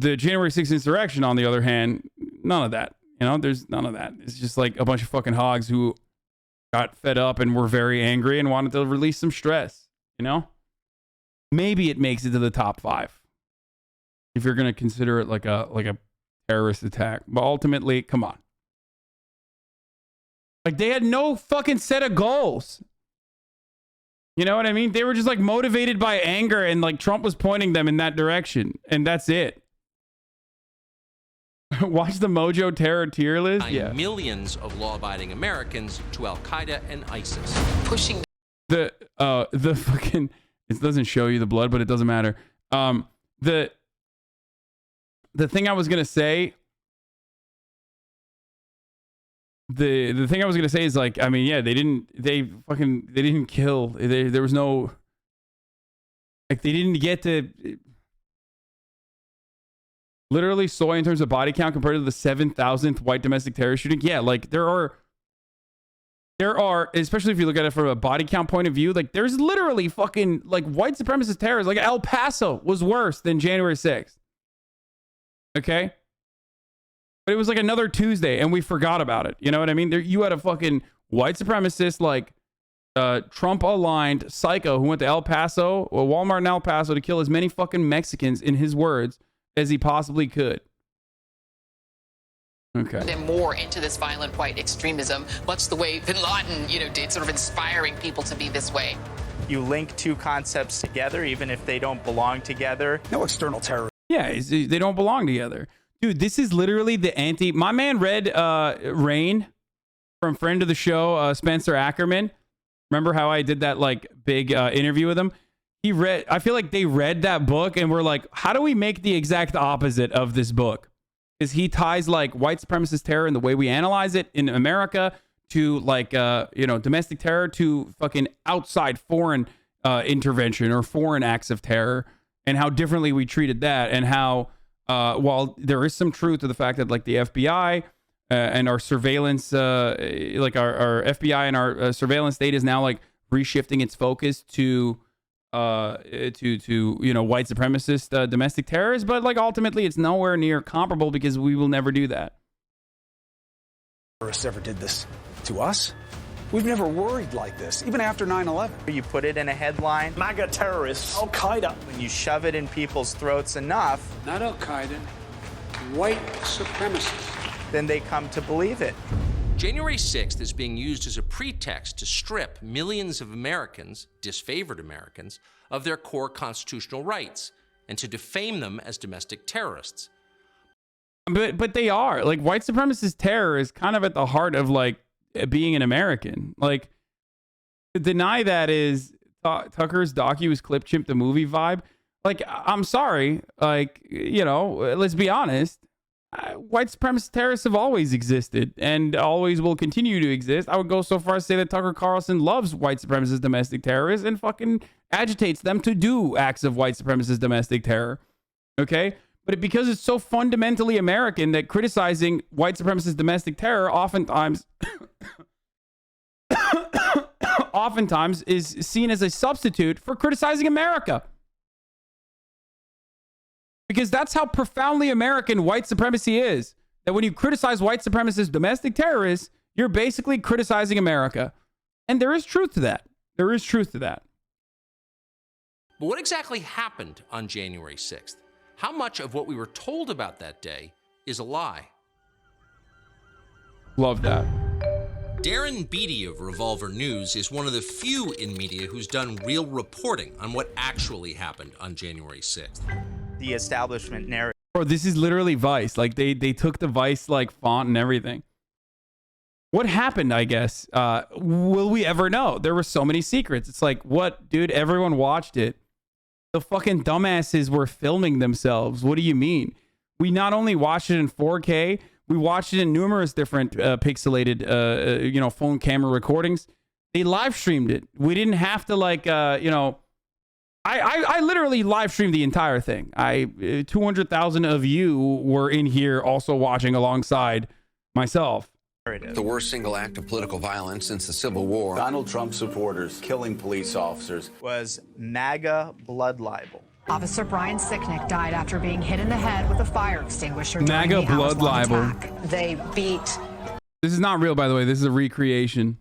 The January 6th insurrection, on the other hand, none of that. You know, there's none of that. It's just like a bunch of fucking hogs who got fed up and were very angry and wanted to release some stress. You know, maybe it makes it to the top 5 if you're gonna consider it like a terrorist attack. But ultimately, come on. Like, they had no fucking set of goals. You know what I mean? They were just like motivated by anger, and like Trump was pointing them in that direction, and that's it. Watch the Mojo Terror tier list. Yeah. Millions of law-abiding Americans to Al-Qaeda and ISIS. Pushing the fucking, it doesn't show you the blood, but it doesn't matter. The thing I was gonna say. The thing I was gonna say is, like, I mean, yeah, they didn't kill. There was no, like, they didn't get to literally soy in terms of body count compared to the 7,000th white domestic terrorist shooting. Yeah, like there are, especially if you look at it from a body count point of view, like there's literally fucking like white supremacist terrorists. Like El Paso was worse than January 6th. Okay. But it was like another Tuesday and we forgot about it. You know what I mean? You had a fucking white supremacist, like Trump aligned psycho who went to El Paso, or Walmart in El Paso, to kill as many fucking Mexicans, in his words, as he possibly could. Okay. Them more into this violent white extremism, much the way Bin Laden, did, sort of inspiring people to be this way. You link two concepts together, even if they don't belong together. No external terror. Yeah, they don't belong together. Dude, this is literally the anti... My man read Rain from friend of the show, Spencer Ackerman. Remember how I did that like big interview with him? He read... I feel like they read that book and were like, how do we make the exact opposite of this book? Because he ties like white supremacist terror and the way we analyze it in America to like, domestic terror to fucking outside foreign intervention or foreign acts of terror, and how differently we treated that, and how... while there is some truth to the fact that like the FBI and our surveillance, like our FBI and our surveillance state is now like reshifting its focus to white supremacist domestic terrorists, but like ultimately it's nowhere near comparable because we will never do that. Terrorists ever did this to us? We've never worried like this, even after 9/11. You put it in a headline, MAGA terrorists, Al-Qaeda. When you shove it in people's throats enough, not Al-Qaeda, white supremacists, then they come to believe it. January 6th is being used as a pretext to strip millions of Americans, disfavored Americans, of their core constitutional rights and to defame them as domestic terrorists. But they are. Like, white supremacist terror is kind of at the heart of like being an American. Like, to deny that is Tucker's docu is clip chimp the movie vibe. Like, I'm sorry, like, let's be honest, white supremacist terrorists have always existed and always will continue to exist. I would go so far as to say that Tucker Carlson loves white supremacist domestic terrorists and fucking agitates them to do acts of white supremacist domestic terror. Okay? But because it's so fundamentally American that criticizing white supremacist domestic terror oftentimes is seen as a substitute for criticizing America. Because that's how profoundly American white supremacy is. That when you criticize white supremacist domestic terrorists, you're basically criticizing America. And there is truth to that. There is truth to that. But what exactly happened on January 6th? How much of what we were told about that day is a lie? Love that. Darren Beatty of Revolver News is one of the few in media who's done real reporting on what actually happened on January 6th. The establishment narrative. Bro, this is literally Vice. Like, they took the Vice, like, font and everything. What happened, I guess? Will we ever know? There were so many secrets. It's like, what? Dude, everyone watched it. The fucking dumbasses were filming themselves. What do you mean? We not only watched it in 4K, we watched it in numerous different pixelated, phone camera recordings. They live streamed it. We didn't have to I literally live streamed the entire thing. 200,000 of you were in here also watching alongside myself. The worst single act of political violence since the Civil War. Donald Trump supporters killing police officers. Was MAGA blood libel. Officer Brian Sicknick died after being hit in the head with a fire extinguisher during MAGA the blood hours-long libel. attack. They beat This is not real, by the way. This is a recreation.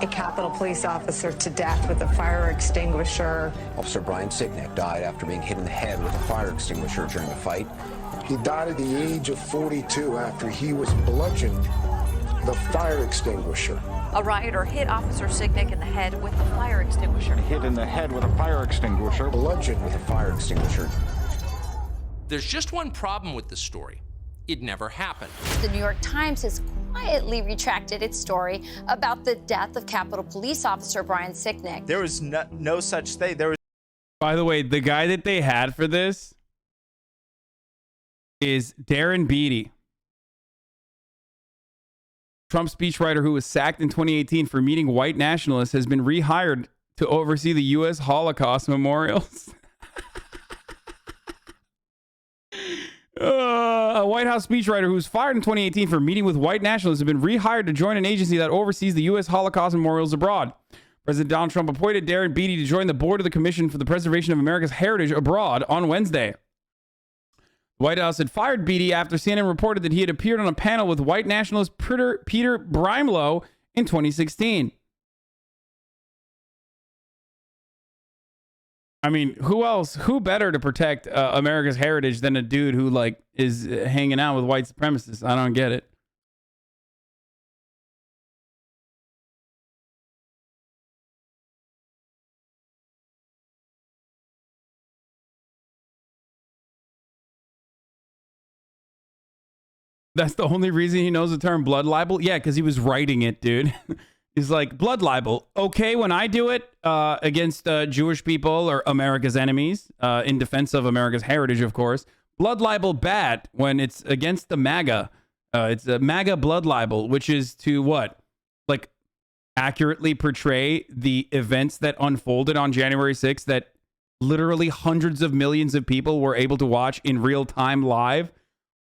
a Capitol Police officer to death with a fire extinguisher. Officer Brian Sicknick died after being hit in the head with a fire extinguisher during a fight. He died at the age of 42 after he was bludgeoned with a fire extinguisher. A rioter hit Officer Sicknick in the head with a fire extinguisher. Hit in the head with a fire extinguisher. Bludgeoned with a fire extinguisher. There's just one problem with this story. It never happened. The New York Times has quietly retracted its story about the death of Capitol Police Officer Brian Sicknick. There was no such thing. There was. By the way, the guy that they had for this is Darren Beattie, Trump speechwriter who was sacked in 2018 for meeting white nationalists, has been rehired to oversee the U.S. Holocaust memorials. A White House speechwriter who was fired in 2018 for meeting with white nationalists has been rehired to join an agency that oversees the U.S. Holocaust memorials abroad. President Donald Trump appointed Darren Beattie to join the board of the Commission for the Preservation of America's Heritage abroad on Wednesday. The White House had fired Beattie after CNN reported that he had appeared on a panel with white nationalist Peter Brimelow in 2016. I mean, who better to protect America's heritage than a dude who like is hanging out with white supremacists? I don't get it. That's the only reason he knows the term blood libel? Yeah, because he was writing it, dude. He's like, blood libel. Okay, when I do it against Jewish people or America's enemies, in defense of America's heritage, of course. Blood libel bad when it's against the MAGA. It's a MAGA blood libel, which is to what? Like, accurately portray the events that unfolded on January 6th that literally hundreds of millions of people were able to watch in real time live.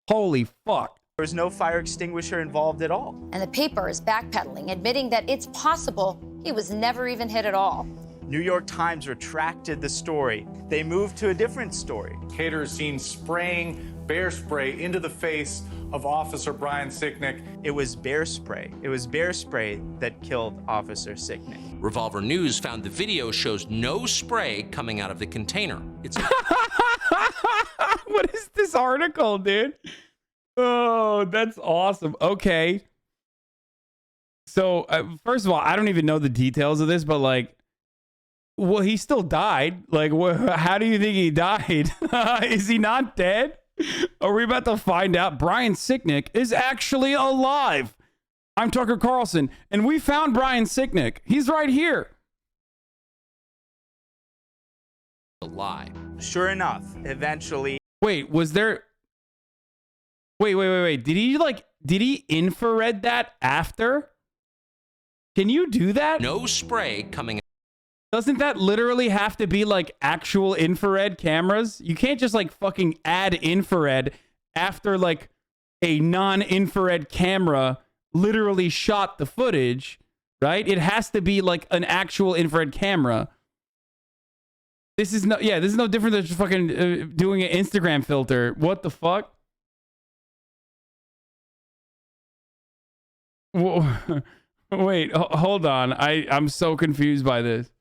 Holy fuck. There was no fire extinguisher involved at all. And the paper is backpedaling, admitting that it's possible he was never even hit at all. New York Times retracted the story. They moved to a different story. Caterers seen spraying bear spray into the face of Officer Brian Sicknick. It was bear spray. It was bear spray that killed Officer Sicknick. Revolver News found the video shows no spray coming out of the container. It's What is this article, dude? Oh, that's awesome. Okay. So, first of all, I don't even know the details of this, but like, well, he still died. Like, how do you think he died? Is he not dead? Are we about to find out Brian Sicknick is actually alive? I'm Tucker Carlson, and we found Brian Sicknick. He's right here. a lie. Sure enough, eventually. Wait, was there... Wait. Did he infrared that after? Can you do that? No spray coming. Doesn't that literally have to be like actual infrared cameras? You can't just like fucking add infrared after like a non-infrared camera literally shot the footage, right? It has to be like an actual infrared camera. This is no different than just fucking doing an Instagram filter. What the fuck? Wait, hold on. I'm so confused by this.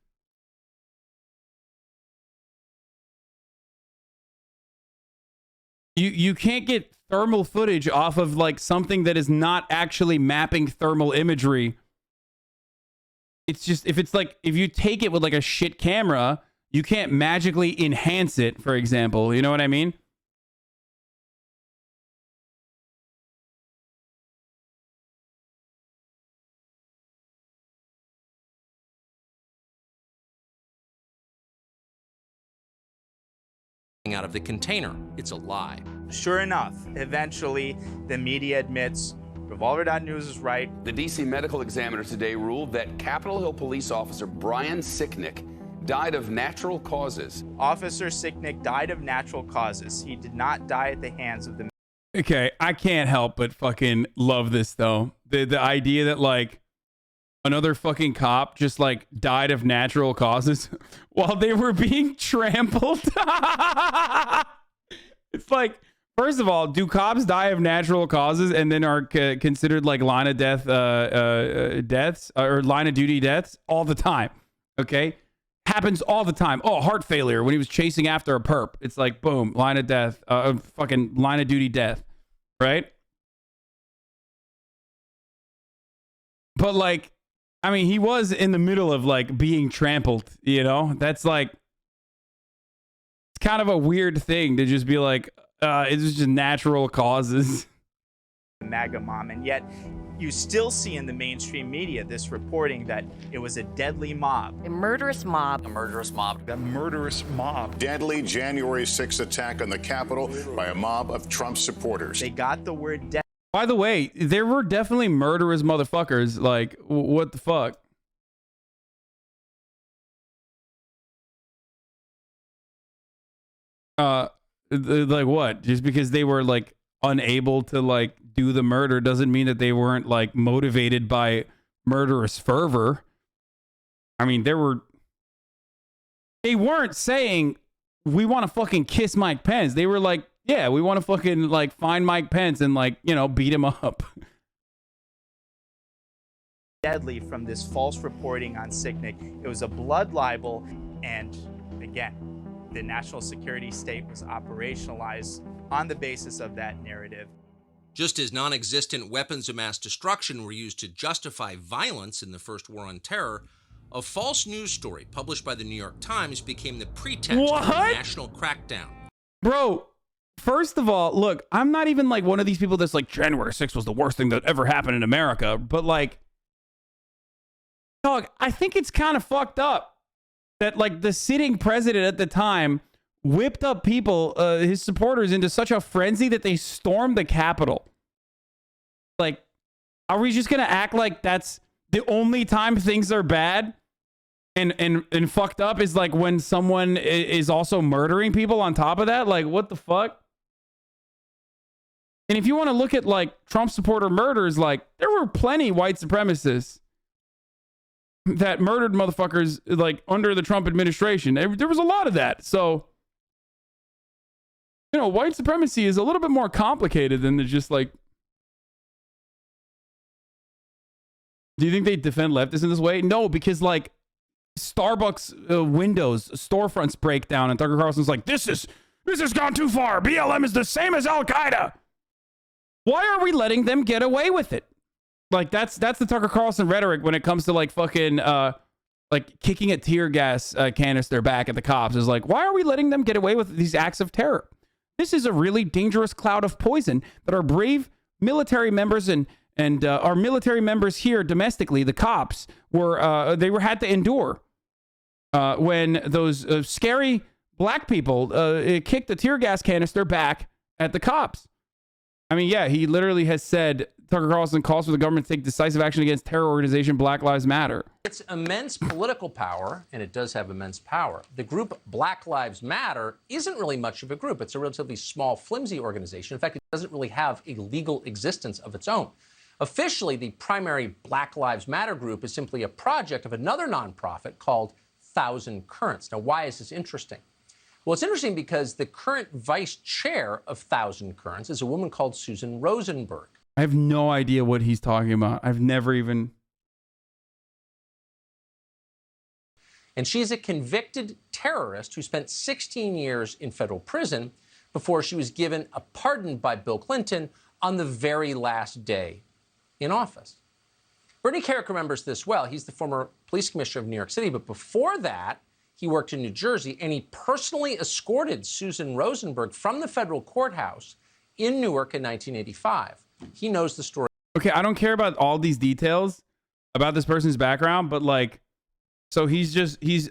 You can't get thermal footage off of like something that is not actually mapping thermal imagery. It's just if you take it with like a shit camera, you can't magically enhance it, for example. You know what I mean? Out of the container. It's a lie. Sure enough, eventually the media admits Revolver.News is right. The D.C. medical examiner today ruled that Capitol Hill police officer Brian Sicknick died of natural causes. Officer Sicknick died of natural causes. He did not die at the hands of the... Okay, I can't help but fucking love this though. The idea that like another fucking cop just like died of natural causes while they were being trampled. It's like, first of all, do cops die of natural causes and then are considered like line of death deaths or line of duty deaths all the time? Okay, happens all the time. Oh, heart failure when he was chasing after a perp. It's like boom, line of death, fucking line of duty death, right? But like, I mean, he was in the middle of like being trampled, you know? That's like, it's kind of a weird thing to just be like, it's just natural causes. MAGA mom, and yet you still see in the mainstream media this reporting that it was a deadly mob. A murderous mob. A murderous mob. A murderous mob. Deadly January 6th attack on the Capitol by a mob of Trump supporters. They got the word death. By the way, there were definitely murderous motherfuckers. Like, what the fuck? Like what? Just because they were like unable to like do the murder doesn't mean that they weren't like motivated by murderous fervor. I mean, they weren't saying we want to fucking kiss Mike Pence. They were like, yeah, we want to fucking like find Mike Pence and like, you know, beat him up. Deadly from this false reporting on Sicknick. It was a blood libel, and again, the national security state was operationalized on the basis of that narrative. Just as non-existent weapons of mass destruction were used to justify violence in the first war on terror, a false news story published by the New York Times became the pretext for a national crackdown. Bro, first of all, look, I'm not even like one of these people that's like January 6th was the worst thing that ever happened in America, but like, dog, I think it's kind of fucked up that like the sitting president at the time whipped up people, his supporters, into such a frenzy that they stormed the Capitol. Like, are we just gonna act like that's the only time things are bad and fucked up is like when someone is also murdering people on top of that? Like, what the fuck? And if you want to look at like Trump supporter murders, like there were plenty white supremacists that murdered motherfuckers like under the Trump administration. There was a lot of that. So, you know, white supremacy is a little bit more complicated than just like. Do you think they defend leftists in this way? No, because like Starbucks windows, storefronts break down, and Tucker Carlson's like, this has gone too far. BLM is the same as Al Qaeda. Why are we letting them get away with it? Like that's the Tucker Carlson rhetoric when it comes to like fucking like kicking a tear gas canister back at the cops. Is like, why are we letting them get away with these acts of terror? This is a really dangerous cloud of poison that our brave military members and our military members here domestically, the cops, had to endure when those scary black people kicked the tear gas canister back at the cops. I mean, yeah, he literally has said, Tucker Carlson calls for the government to take decisive action against terror organization Black Lives Matter. Its immense political power, and it does have immense power, the group Black Lives Matter isn't really much of a group. It's a relatively small, flimsy organization. In fact, it doesn't really have a legal existence of its own. Officially, the primary Black Lives Matter group is simply a project of another nonprofit called Thousand Currents. Now, why is this interesting? Well, it's interesting because the current vice chair of Thousand Currents is a woman called Susan Rosenberg. I have no idea what he's talking about. I've never even... And she's a convicted terrorist who spent 16 years in federal prison before she was given a pardon by Bill Clinton on the very last day in office. Bernie Kerik remembers this well. He's the former police commissioner of New York City, but before that, he worked in New Jersey, and he personally escorted Susan Rosenberg from the federal courthouse in Newark in 1985. He knows the story. Okay, I don't care about all these details about this person's background, but like, so he's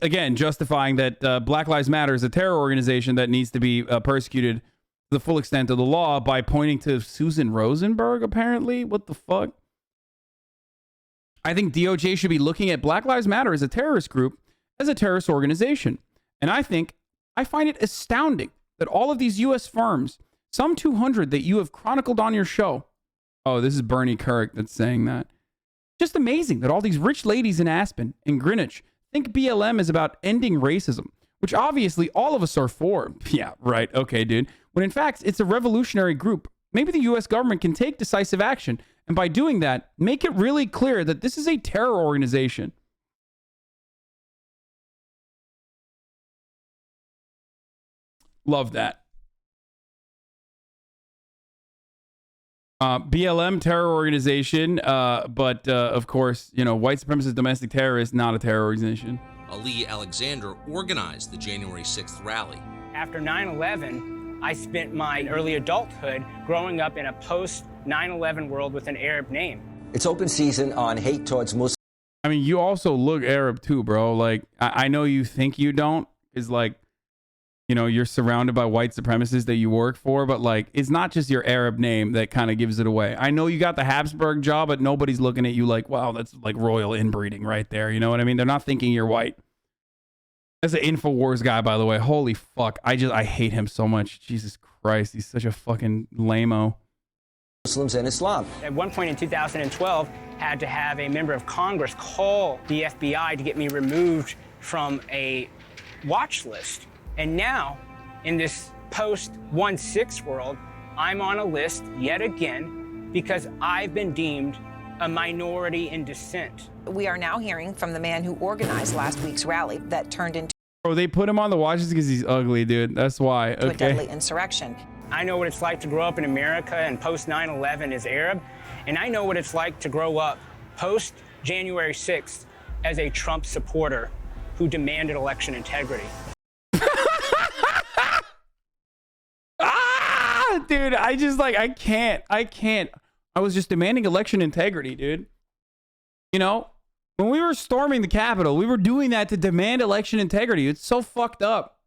again justifying that Black Lives Matter is a terror organization that needs to be persecuted to the full extent of the law by pointing to Susan Rosenberg, apparently. What the fuck? I think DOJ should be looking at Black Lives Matter as a terrorist group, as a terrorist organization. And I find it astounding that all of these U.S. firms, some 200 that you have chronicled on your show. Oh, this is Bernie Kerik that's saying that. Just amazing that all these rich ladies in Aspen and Greenwich think BLM is about ending racism, which obviously all of us are for. Yeah, right. Okay, dude. When in fact, it's a revolutionary group. Maybe the U.S. government can take decisive action, and by doing that, make it really clear that this is a terror organization. Love that. BLM terror organization, but of course, you know, white supremacist domestic terrorist, not a terror organization. Ali Alexander organized the January 6th rally. After 9/11, I spent my early adulthood growing up in a post-9/11 world with an Arab name. It's open season on hate towards Muslims. I mean, you also look Arab too, bro. Like, I know you think you don't, is like, you know, you're surrounded by white supremacists that you work for, but like, it's not just your Arab name that kind of gives it away. I know you got the Habsburg job, but nobody's looking at you like, wow, that's like royal inbreeding right there. You know what I mean? They're not thinking you're white. That's an InfoWars guy, by the way. Holy fuck. I hate him so much. Jesus Christ. He's such a fucking lame-o. Muslims and Islam. At one point in 2012, had to have a member of Congress call the FBI to get me removed from a watch list. And now, in this post-1/6 world, I'm on a list yet again because I've been deemed a minority in dissent. We are now hearing from the man who organized last week's rally that turned into They put him on the watch list because he's ugly, dude. That's why. a deadly insurrection. I know what it's like to grow up in America and post-9/11 as Arab, and I know what it's like to grow up post-January 6th as a Trump supporter who demanded election integrity. Dude, I can't. I was just demanding election integrity, dude. You know, when we were storming the Capitol, we were doing that to demand election integrity. It's so fucked up.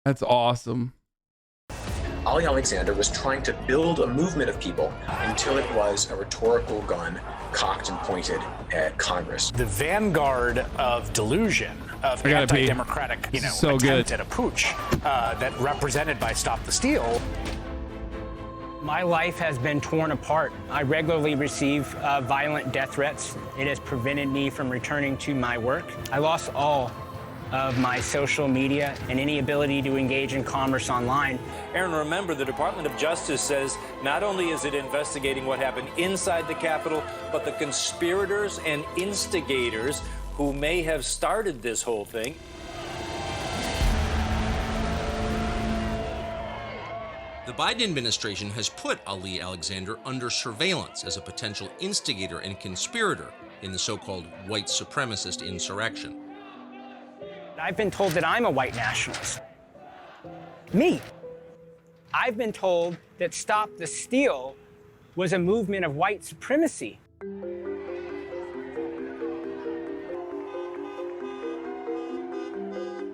That's awesome. Ali Alexander was trying to build a movement of people until it was a rhetorical gun cocked and pointed at Congress. The vanguard of delusion, of anti-democratic, attempt at a putsch that represented by Stop the Steal. My life has been torn apart. I regularly receive violent death threats. It has prevented me from returning to my work. I lost all of my social media and any ability to engage in commerce online. Aaron, remember, the Department of Justice says not only is it investigating what happened inside the Capitol, but the conspirators and instigators who may have started this whole thing. The Biden administration has put Ali Alexander under surveillance as a potential instigator and conspirator in the so-called white supremacist insurrection. I've been told that I'm a white nationalist. Me. I've been told that Stop the Steal was a movement of white supremacy.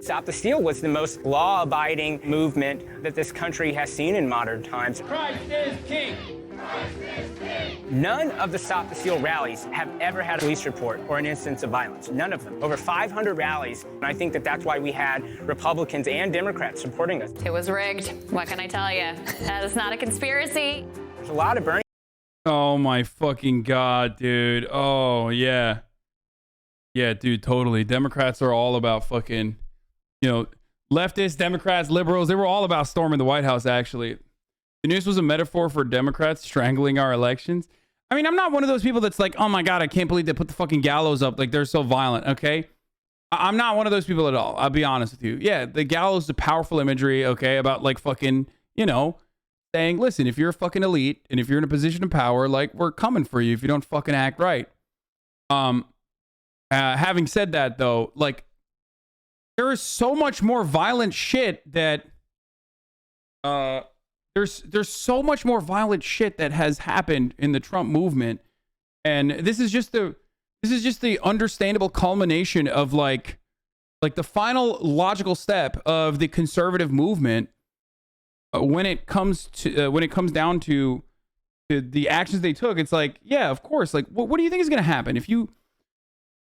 Stop the Steal was the most law-abiding movement that this country has seen in modern times. Christ is king! None of the Stop the Steal rallies have ever had a police report or an instance of violence. None of them. Over 500 rallies, and I think that that's why we had Republicans and Democrats supporting us. It was rigged. What can I tell you? That is not a conspiracy. There's a lot of Bernie. Oh my fucking God, dude. Oh, yeah. Yeah, dude, totally. Democrats are all about fucking, you know, leftists, Democrats, liberals. They were all about storming the White House, actually. The news was a metaphor for Democrats strangling our elections. I mean, I'm not one of those people that's like, oh my God, I can't believe they put the fucking gallows up. Like, they're so violent, okay? I'm not one of those people at all. I'll be honest with you. Yeah, the gallows is a powerful imagery, okay, about like fucking, you know, saying, listen, if you're a fucking elite and if you're in a position of power, like, we're coming for you if you don't fucking act right. Having said that, though, like, there is so much more violent shit that there's so much more violent shit that has happened in the Trump movement, and this is just the understandable culmination of like the final logical step of the conservative movement when it comes down to the actions they took. It's like, yeah, of course, like what do you think is going to happen if you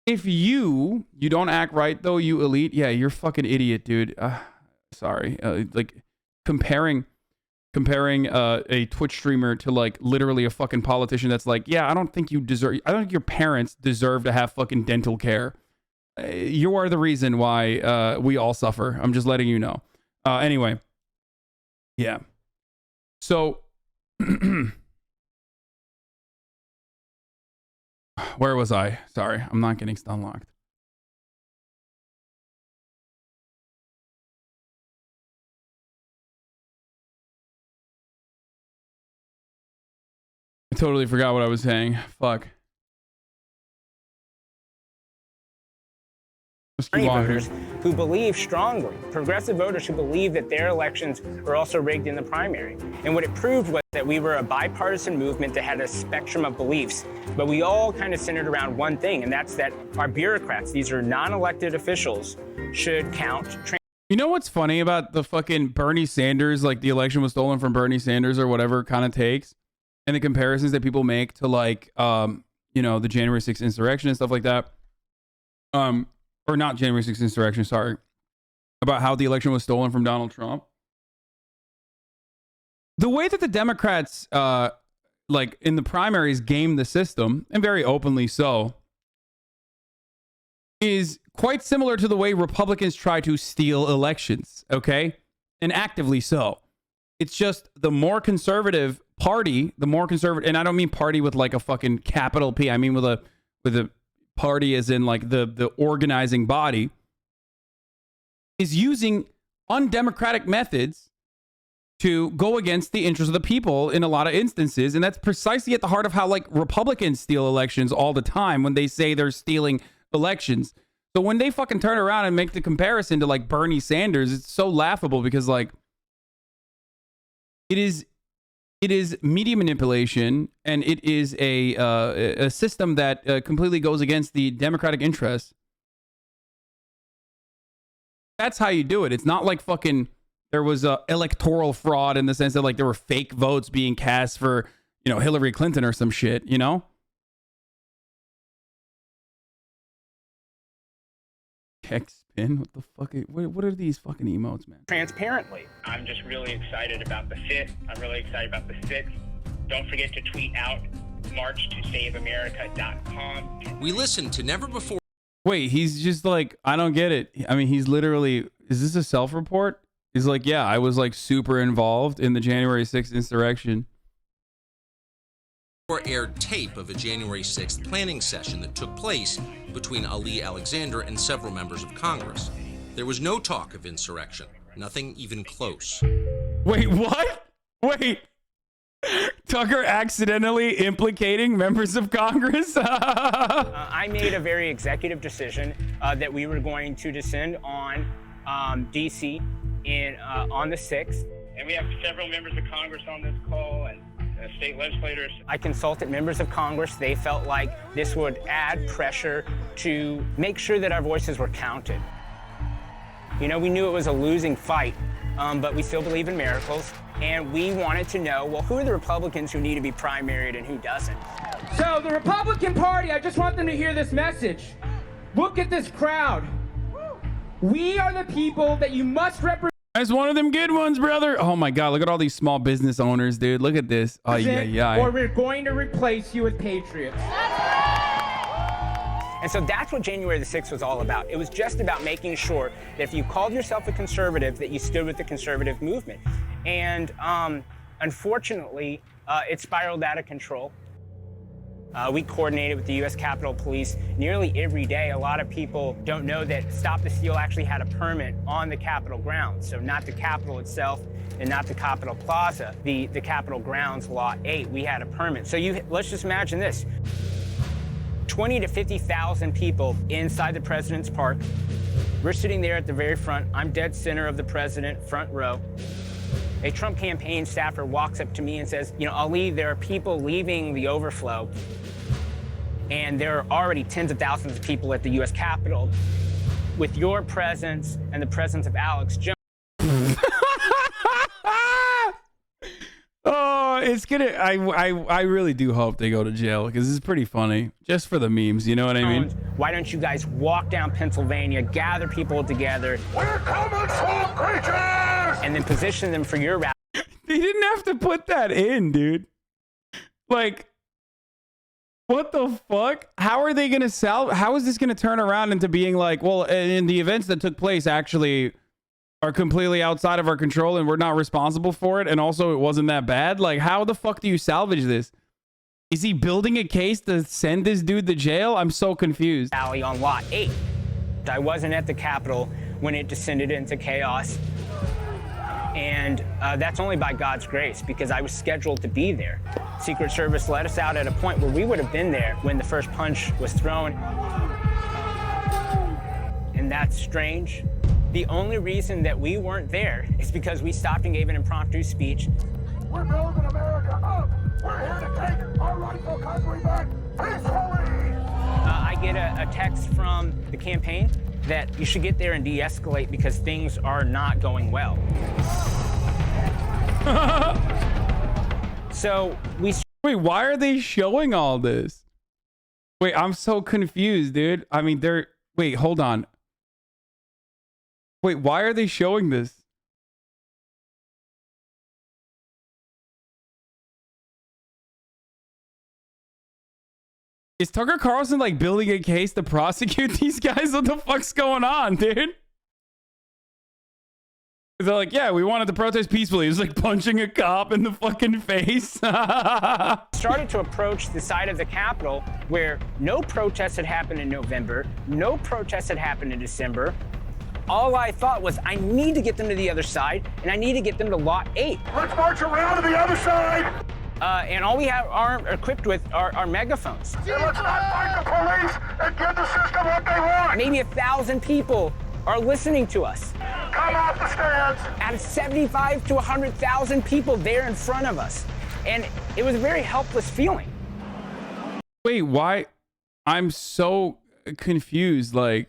don't act right, though, you elite? Yeah, you're a fucking idiot, dude. Sorry. Like comparing comparing a Twitch streamer to like literally a fucking politician that's like, yeah, I don't think your parents deserve to have fucking dental care. You are the reason why we all suffer. I'm just letting you know. Anyway. Yeah. So where was I? Sorry, I'm not getting stun locked. I totally forgot what I was saying. Fuck. Voters who believe strongly, progressive voters who believe that their elections are also rigged in the primary. And what it proved was that we were a bipartisan movement that had a spectrum of beliefs, but we all kind of centered around one thing, and that's that our bureaucrats, these are non-elected officials, should count. You know what's funny about the fucking Bernie Sanders, like the election was stolen from Bernie Sanders or whatever kind of takes, and the comparisons that people make to like, you know, the January 6th insurrection and stuff like that. Or not January 6th insurrection, sorry. About how the election was stolen from Donald Trump. The way that the Democrats, like in the primaries, game the system, and very openly so, is quite similar to the way Republicans try to steal elections, okay? And actively so. It's just the more conservative party, the more conservative, and I don't mean party with like a fucking capital P, I mean with a party as in like the organizing body, is using undemocratic methods to go against the interests of the people in a lot of instances. And that's precisely at the heart of how like Republicans steal elections all the time when they say they're stealing elections. So when they fucking turn around and make the comparison to like Bernie Sanders, it's so laughable because like it is media manipulation, and it is a system that completely goes against the democratic interest. That's how you do it. It's not like fucking there was electoral fraud in the sense that like there were fake votes being cast for, you know, Hillary Clinton or some shit, you know? X-Pin? What the fuck? What are these fucking emotes, man? Transparently. I'm just really excited about the 5th. I'm really excited about the 6th. Don't forget to tweet out marchtosaveamerica.com. We listened to never before. Wait, he's just like, I don't get it. I mean, he's literally, is this a self-report? He's like, yeah, I was like super involved in the January 6th insurrection. Aired tape of a January 6th planning session that took place between Ali Alexander and several members of Congress. There was no talk of insurrection, nothing even close. Wait, what? Wait. Tucker accidentally implicating members of Congress? I made a very executive decision that we were going to descend on D.C. On the 6th. And we have several members of Congress on this call and state legislators. I consulted members of Congress. They felt like this would add pressure to make sure that our voices were counted. You know, we knew it was a losing fight, but we still believe in miracles. And we wanted to know, well, who are the Republicans who need to be primaried and who doesn't? So the Republican Party, I just want them to hear this message. Look at this crowd. We are the people that you must represent. That's one of them good ones, brother. Oh my God, look at all these small business owners, dude. Look at this. Oh, yeah. Or we're going to replace you with patriots. And so that's what January the 6th was all about. It was just about making sure that if you called yourself a conservative, that you stood with the conservative movement. And unfortunately, it spiraled out of control. We coordinated with the U.S. Capitol Police nearly every day. A lot of people don't know that Stop the Steal actually had a permit on the Capitol grounds. So not the Capitol itself and not the Capitol Plaza, the Capitol grounds, Lot 8, we had a permit. So let's just imagine this. 20 to 50,000 people inside the President's Park. We're sitting there at the very front. I'm dead center of the president, front row. A Trump campaign staffer walks up to me and says, you know, Ali, there are people leaving the overflow, and there are already tens of thousands of people at the U.S. Capitol. With your presence and the presence of Alex Jones. Oh, it's gonna. I really do hope they go to jail because it's pretty funny, just for the memes. You know what I mean? Why don't you guys walk down Pennsylvania, gather people together? We're coming for creatures! And then position them for your rally. They didn't have to put that in, dude. Like, what the fuck? How are they going to how is this going to turn around into being like, well, in the events that took place actually are completely outside of our control and we're not responsible for it, and also it wasn't that bad? Like, how the fuck do you salvage this? Is he building a case to send this dude to jail? I'm so confused. Alley on lot 8. I wasn't at the Capitol when it descended into chaos. And that's only by God's grace, because I was scheduled to be there. Secret Service let us out at a point where we would have been there when the first punch was thrown. And that's strange. The only reason that we weren't there is because we stopped and gave an impromptu speech. We're building America up. We're here to take our rightful country back peacefully. I get a text from the campaign that you should get there and de-escalate because things are not going well. So we... Wait, why are they showing all this? Wait, I'm so confused, dude. I mean, they're... Wait, hold on. Wait, why are they showing this? Is Tucker Carlson like building a case to prosecute these guys? What the fuck's going on, dude? They're like, yeah, we wanted to protest peacefully. It's like punching a cop in the fucking face. Started to approach the side of the Capitol where no protests had happened in November, no protests had happened in December. All I thought was, I need to get them to the other side, and I need to get them to lot 8. Let's march around to the other side. And all we are equipped with are megaphones. And let's not fight the police and give the system what they want. Maybe 1,000 people are listening to us. Come off the stands. Out of 75 to 100,000 people there in front of us. And it was a very helpless feeling. Wait, why? I'm so confused. Like,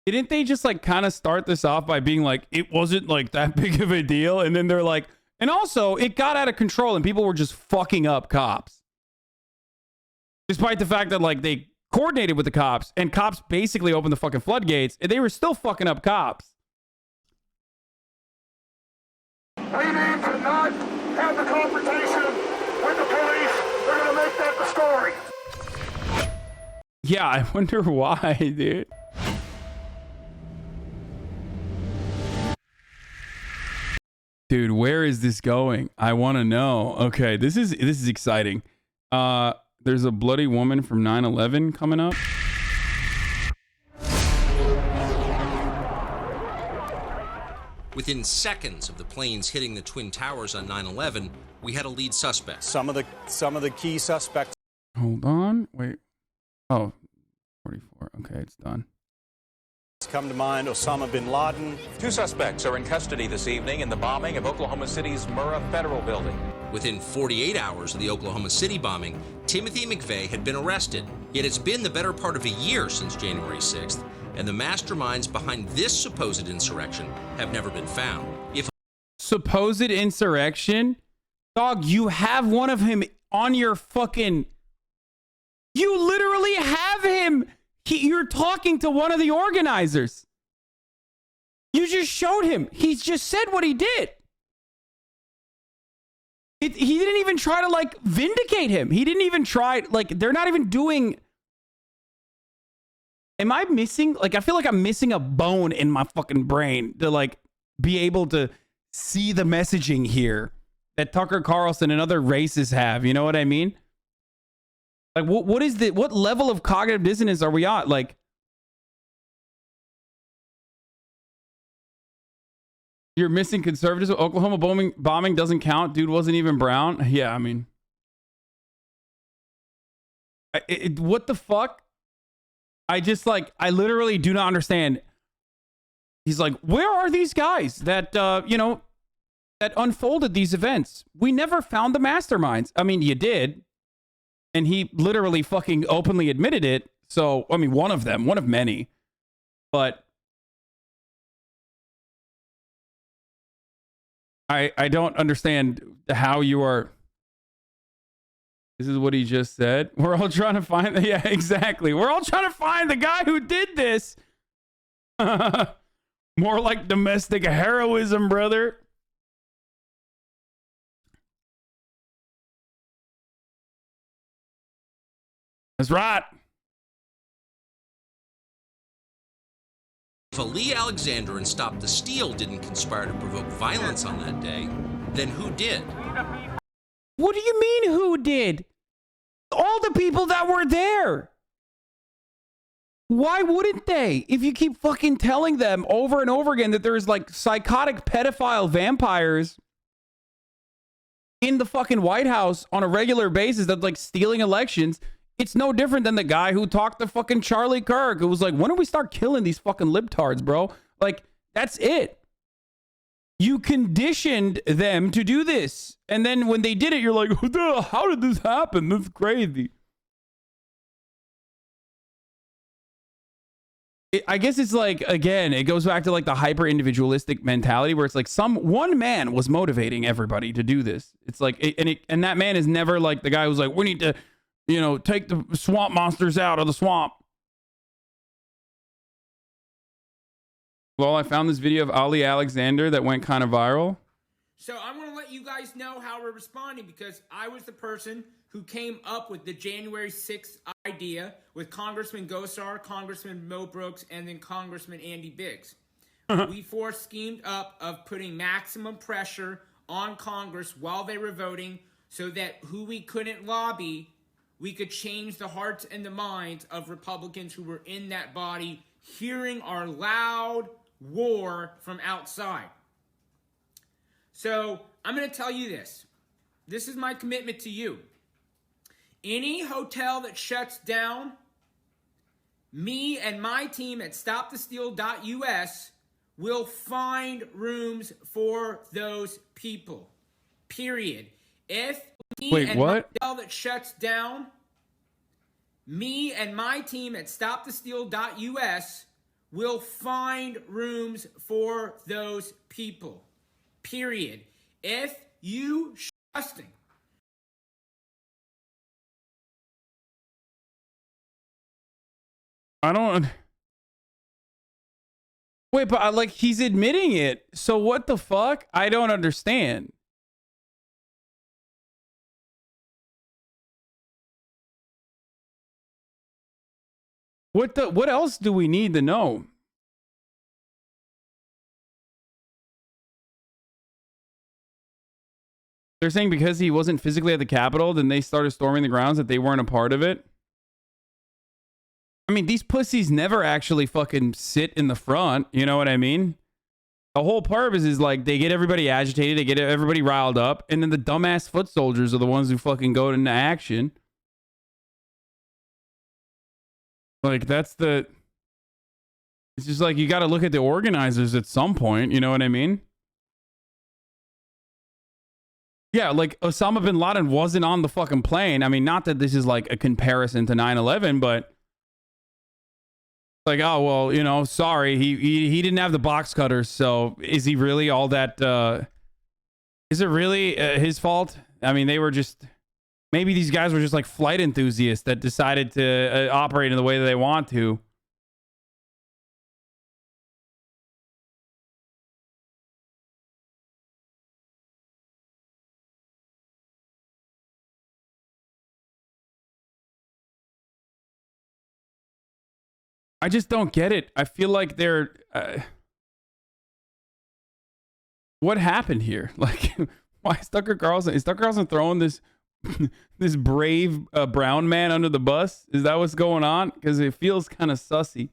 didn't they just like kind of start this off by being like, it wasn't like that big of a deal? And then they're like, and also it got out of control and people were just fucking up cops. Despite the fact that like they coordinated with the cops and cops basically opened the fucking floodgates and they were still fucking up cops. We need to not have the confrontation with the police. They're going to make that the story. Yeah, I wonder why, dude. Dude, where is this going? I want to know. Okay, this is exciting. There's a bloody woman from 9/11 coming up. Within seconds of the planes hitting the Twin Towers on 9/11, we had a lead suspect. Some of the key suspects. Hold on. Wait. Oh, 44. Okay, it's done. Come to mind, Osama bin Laden. 2 suspects are in custody this evening in the bombing of Oklahoma City's Murrah Federal Building. Within 48 hours of the Oklahoma City bombing, Timothy McVeigh had been arrested. Yet it's been the better part of a year since January 6th, and the masterminds behind this supposed insurrection have never been found. If supposed insurrection? Dog, you have one of him on your fucking... You literally have him! You're talking to one of the organizers. You just showed him. He's just said what he did. He didn't even try to, like, vindicate him. He didn't even try, like, they're not even doing... Am I missing? Like, I feel like I'm missing a bone in my fucking brain to, like, be able to see the messaging here that Tucker Carlson and other racists have. You know what I mean? Like, what level of cognitive dissonance are we at? Like, you're missing conservatives. Oklahoma bombing doesn't count. Dude wasn't even brown. Yeah, I mean, what the fuck? I literally do not understand. He's like, where are these guys that, that unfolded these events? We never found the masterminds. I mean, you did. And he literally fucking openly admitted it. So, I mean, one of many. But I don't understand how you are. This is what he just said. We're all trying to find. Yeah, exactly. We're all trying to find the guy who did this. More like domestic heroism, brother. That's right. If Ali Alexander and Stop the Steal didn't conspire to provoke violence on that day, then who did? What do you mean who did? All the people that were there. Why wouldn't they? If you keep fucking telling them over and over again that there's like psychotic pedophile vampires in the fucking White House on a regular basis that's like stealing elections, it's no different than the guy who talked to fucking Charlie Kirk, who was like, when do we start killing these fucking libtards, bro? Like, that's it. You conditioned them to do this. And then when they did it, you're like, how did this happen? That's crazy. I guess it's like, again, it goes back to like the hyper individualistic mentality where it's like one man was motivating everybody to do this. It's like, and that man is never like the guy who's like, we need to, you know, take the swamp monsters out of the swamp. Well, I found this video of Ali Alexander that went kind of viral. So I'm going to let you guys know how we're responding because I was the person who came up with the January 6th idea with Congressman Gosar, Congressman Mo Brooks, and then Congressman Andy Biggs. We four schemed up of putting maximum pressure on Congress while they were voting so that who we couldn't lobby, we could change the hearts and the minds of Republicans who were in that body hearing our loud war from outside. So I'm going to tell you this. This is my commitment to you. Any hotel that shuts down, me and my team at stopthesteal.us will find rooms for those people. Period. If me and my hotel that shuts down, me and my team at stopthesteal.us will find rooms for those people. Period. If you trusting. I don't. Wait, but like he's admitting it. So what the fuck? I don't understand. What else do we need to know? They're saying because he wasn't physically at the Capitol, then they started storming the grounds, that they weren't a part of it. I mean, these pussies never actually fucking sit in the front. You know what I mean? The whole purpose is like they get everybody agitated, they get everybody riled up, and then the dumbass foot soldiers are the ones who fucking go into action. Like, that's the... It's just like you got to look at the organizers at some point. You know what I mean? Yeah, like Osama bin Laden wasn't on the fucking plane. I mean, not that this is like a comparison to 9/11, but like, oh, well, you know, sorry. He didn't have the box cutters. So is he really all that? Is it really his fault? I mean, they were just, maybe these guys were just like flight enthusiasts that decided to operate in the way that they want to. I just don't get it. I feel like they're... what happened here? Like, why is Tucker Carlson... Is Tucker Carlson throwing this this brave brown man under the bus? Is that what's going on? Because it feels kind of sussy.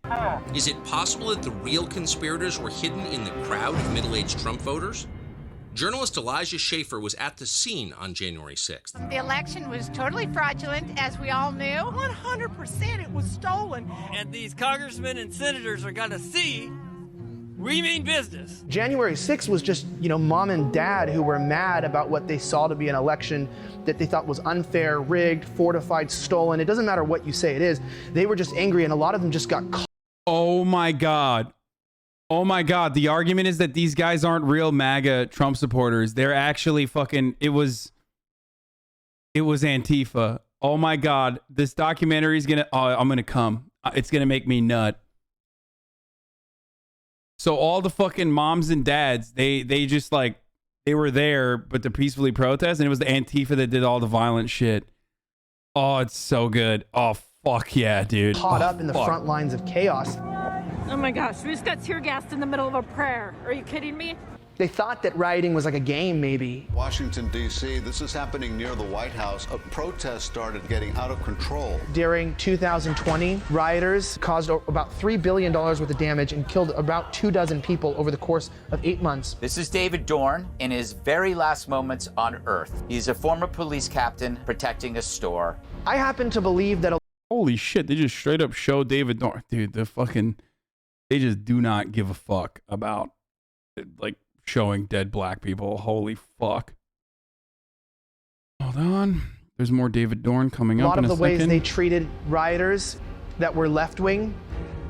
Is it possible that the real conspirators were hidden in the crowd of middle-aged Trump voters? Journalist Elijah Schaefer was at the scene on January 6th. The election was totally fraudulent, as we all knew. 100% it was stolen. And these congressmen and senators are going to see we mean business. January 6th was just, you know, mom and dad who were mad about what they saw to be an election that they thought was unfair, rigged, fortified, stolen. It doesn't matter what you say it is. They were just angry, and a lot of them just got caught. Oh, my God. Oh my God, the argument is that these guys aren't real MAGA Trump supporters. They're actually fucking, it was Antifa. Oh my God, this documentary is gonna, I'm gonna come. It's gonna make me nut. So all the fucking moms and dads, they just like, they were there, but to peacefully protest, and it was the Antifa that did all the violent shit. Oh, it's so good. Oh, fuck yeah, dude. Caught up in the front lines of chaos. Oh my gosh, we just got tear gassed in the middle of a prayer. Are you kidding me? They thought that rioting was like a game, maybe. Washington, D.C., this is happening near the White House. A protest started getting out of control. During 2020, rioters caused about $3 billion worth of damage and killed about 24 people over the course of 8 months. This is David Dorn in his very last moments on Earth. He's a former police captain protecting a store. I happen to believe that... Holy shit, they just straight up show David Dorn. Dude, they just do not give a fuck about, like, showing dead black people. Holy fuck. Hold on. There's more David Dorn coming up in a second. A lot of the ways they treated rioters that were left-wing.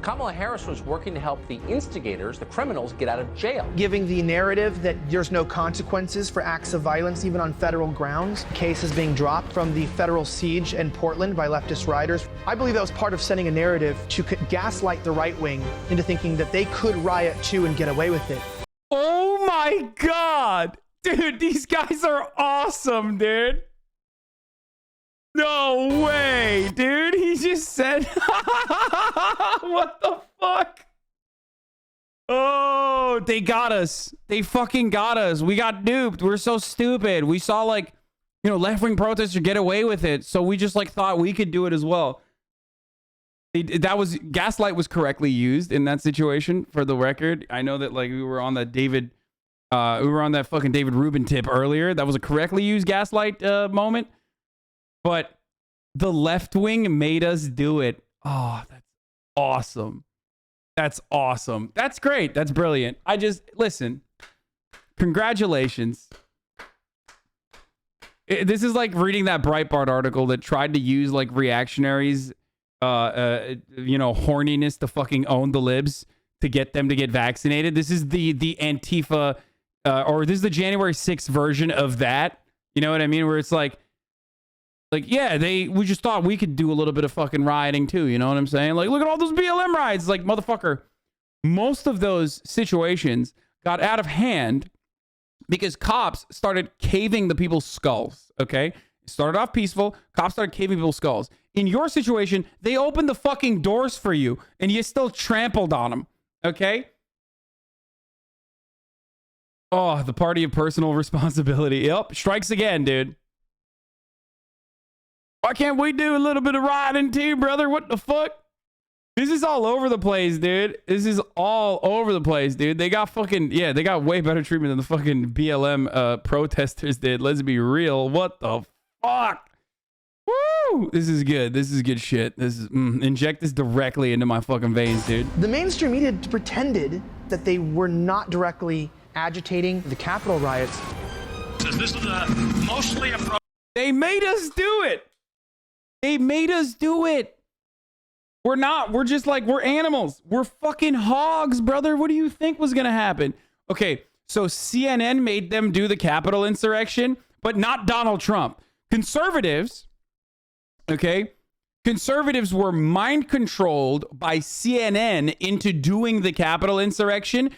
Kamala Harris was working to help the instigators, the criminals, get out of jail. Giving the narrative that there's no consequences for acts of violence, even on federal grounds. Cases being dropped from the federal siege in Portland by leftist rioters. I believe that was part of sending a narrative to gaslight the right wing into thinking that they could riot too and get away with it. Oh my God. Dude, these guys are awesome, dude. No way, dude. He just said, what the fuck? Oh, they got us. They fucking got us. We got duped. We're so stupid. We saw, like, you know, left-wing protesters get away with it. So we just, like, thought we could do it as well. Gaslight was correctly used in that situation, for the record. I know that, like, we were on that fucking David Rubin tip earlier. That was a correctly used gaslight moment. But the left wing made us do it. Oh, that's awesome. That's awesome. That's great. That's brilliant. Listen, congratulations. This is like reading that Breitbart article that tried to use, like, reactionaries, horniness to fucking own the libs to get them to get vaccinated. This is the Antifa, or this is the January 6th version of that. You know what I mean? Where it's like, yeah, we just thought we could do a little bit of fucking rioting too. You know what I'm saying? Like, look at all those BLM riots. Like, motherfucker, most of those situations got out of hand because cops started caving the people's skulls. Okay? It started off peaceful. Cops started caving people's skulls. In your situation, they opened the fucking doors for you and you still trampled on them. Okay? Oh, the party of personal responsibility. Yep, strikes again, dude. Why can't we do a little bit of rioting too, brother? What the fuck? This is all over the place, dude. This is all over the place, dude. They got they got way better treatment than the fucking BLM protesters did. Let's be real. What the fuck? Woo! This is good. This is good shit. This is inject this directly into my fucking veins, dude. The mainstream media pretended that they were not directly agitating the Capitol riots. This is mostly a They made us do it. They made us do it. We're not. We're just like, we're animals. We're fucking hogs, brother. What do you think was going to happen? Okay, so CNN made them do the Capitol insurrection, but not Donald Trump. Conservatives, okay? Conservatives were mind controlled by CNN into doing the Capitol insurrection,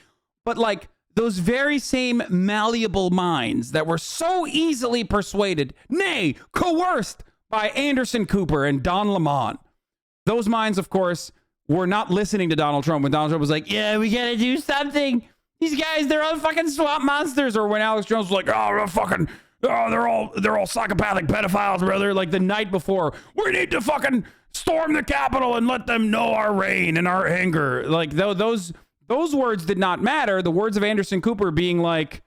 but like those very same malleable minds that were so easily persuaded, nay, coerced by Anderson Cooper and Don Lemon. Those minds, of course, were not listening to Donald Trump when Donald Trump was like, yeah, we gotta do something. These guys, they're all fucking swamp monsters. Or when Alex Jones was like, they're all psychopathic pedophiles, brother. Like the night before, we need to fucking storm the Capitol and let them know our reign and our anger. Like those words did not matter. The words of Anderson Cooper being like,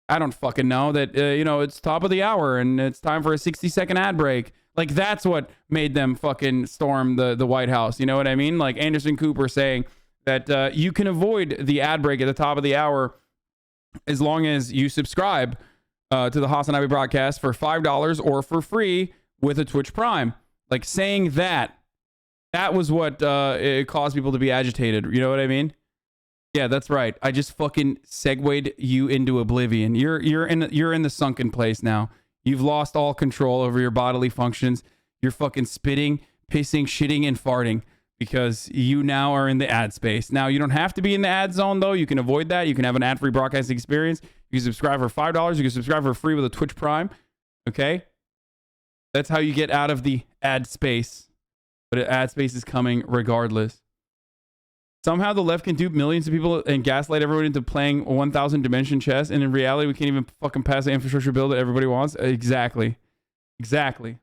I don't fucking know that, it's top of the hour and it's time for a 60-second ad break. Like, that's what made them fucking storm the White House. You know what I mean? Like Anderson Cooper saying that you can avoid the ad break at the top of the hour as long as you subscribe to the Hasanabi broadcast for $5 or for free with a Twitch Prime. Like, saying that was what it caused people to be agitated. You know what I mean? Yeah, that's right. I just fucking segued you into oblivion. You're in the sunken place now. You've lost all control over your bodily functions. You're fucking spitting, pissing, shitting, and farting because you now are in the ad space. Now, you don't have to be in the ad zone, though. You can avoid that. You can have an ad-free broadcasting experience. You can subscribe for $5. You can subscribe for free with a Twitch Prime. Okay? That's how you get out of the ad space. but ad space is coming regardless. Somehow the left can dupe millions of people and gaslight everyone into playing 1,000 dimension chess, and in reality, we can't even fucking pass the infrastructure bill that everybody wants. Exactly. Exactly.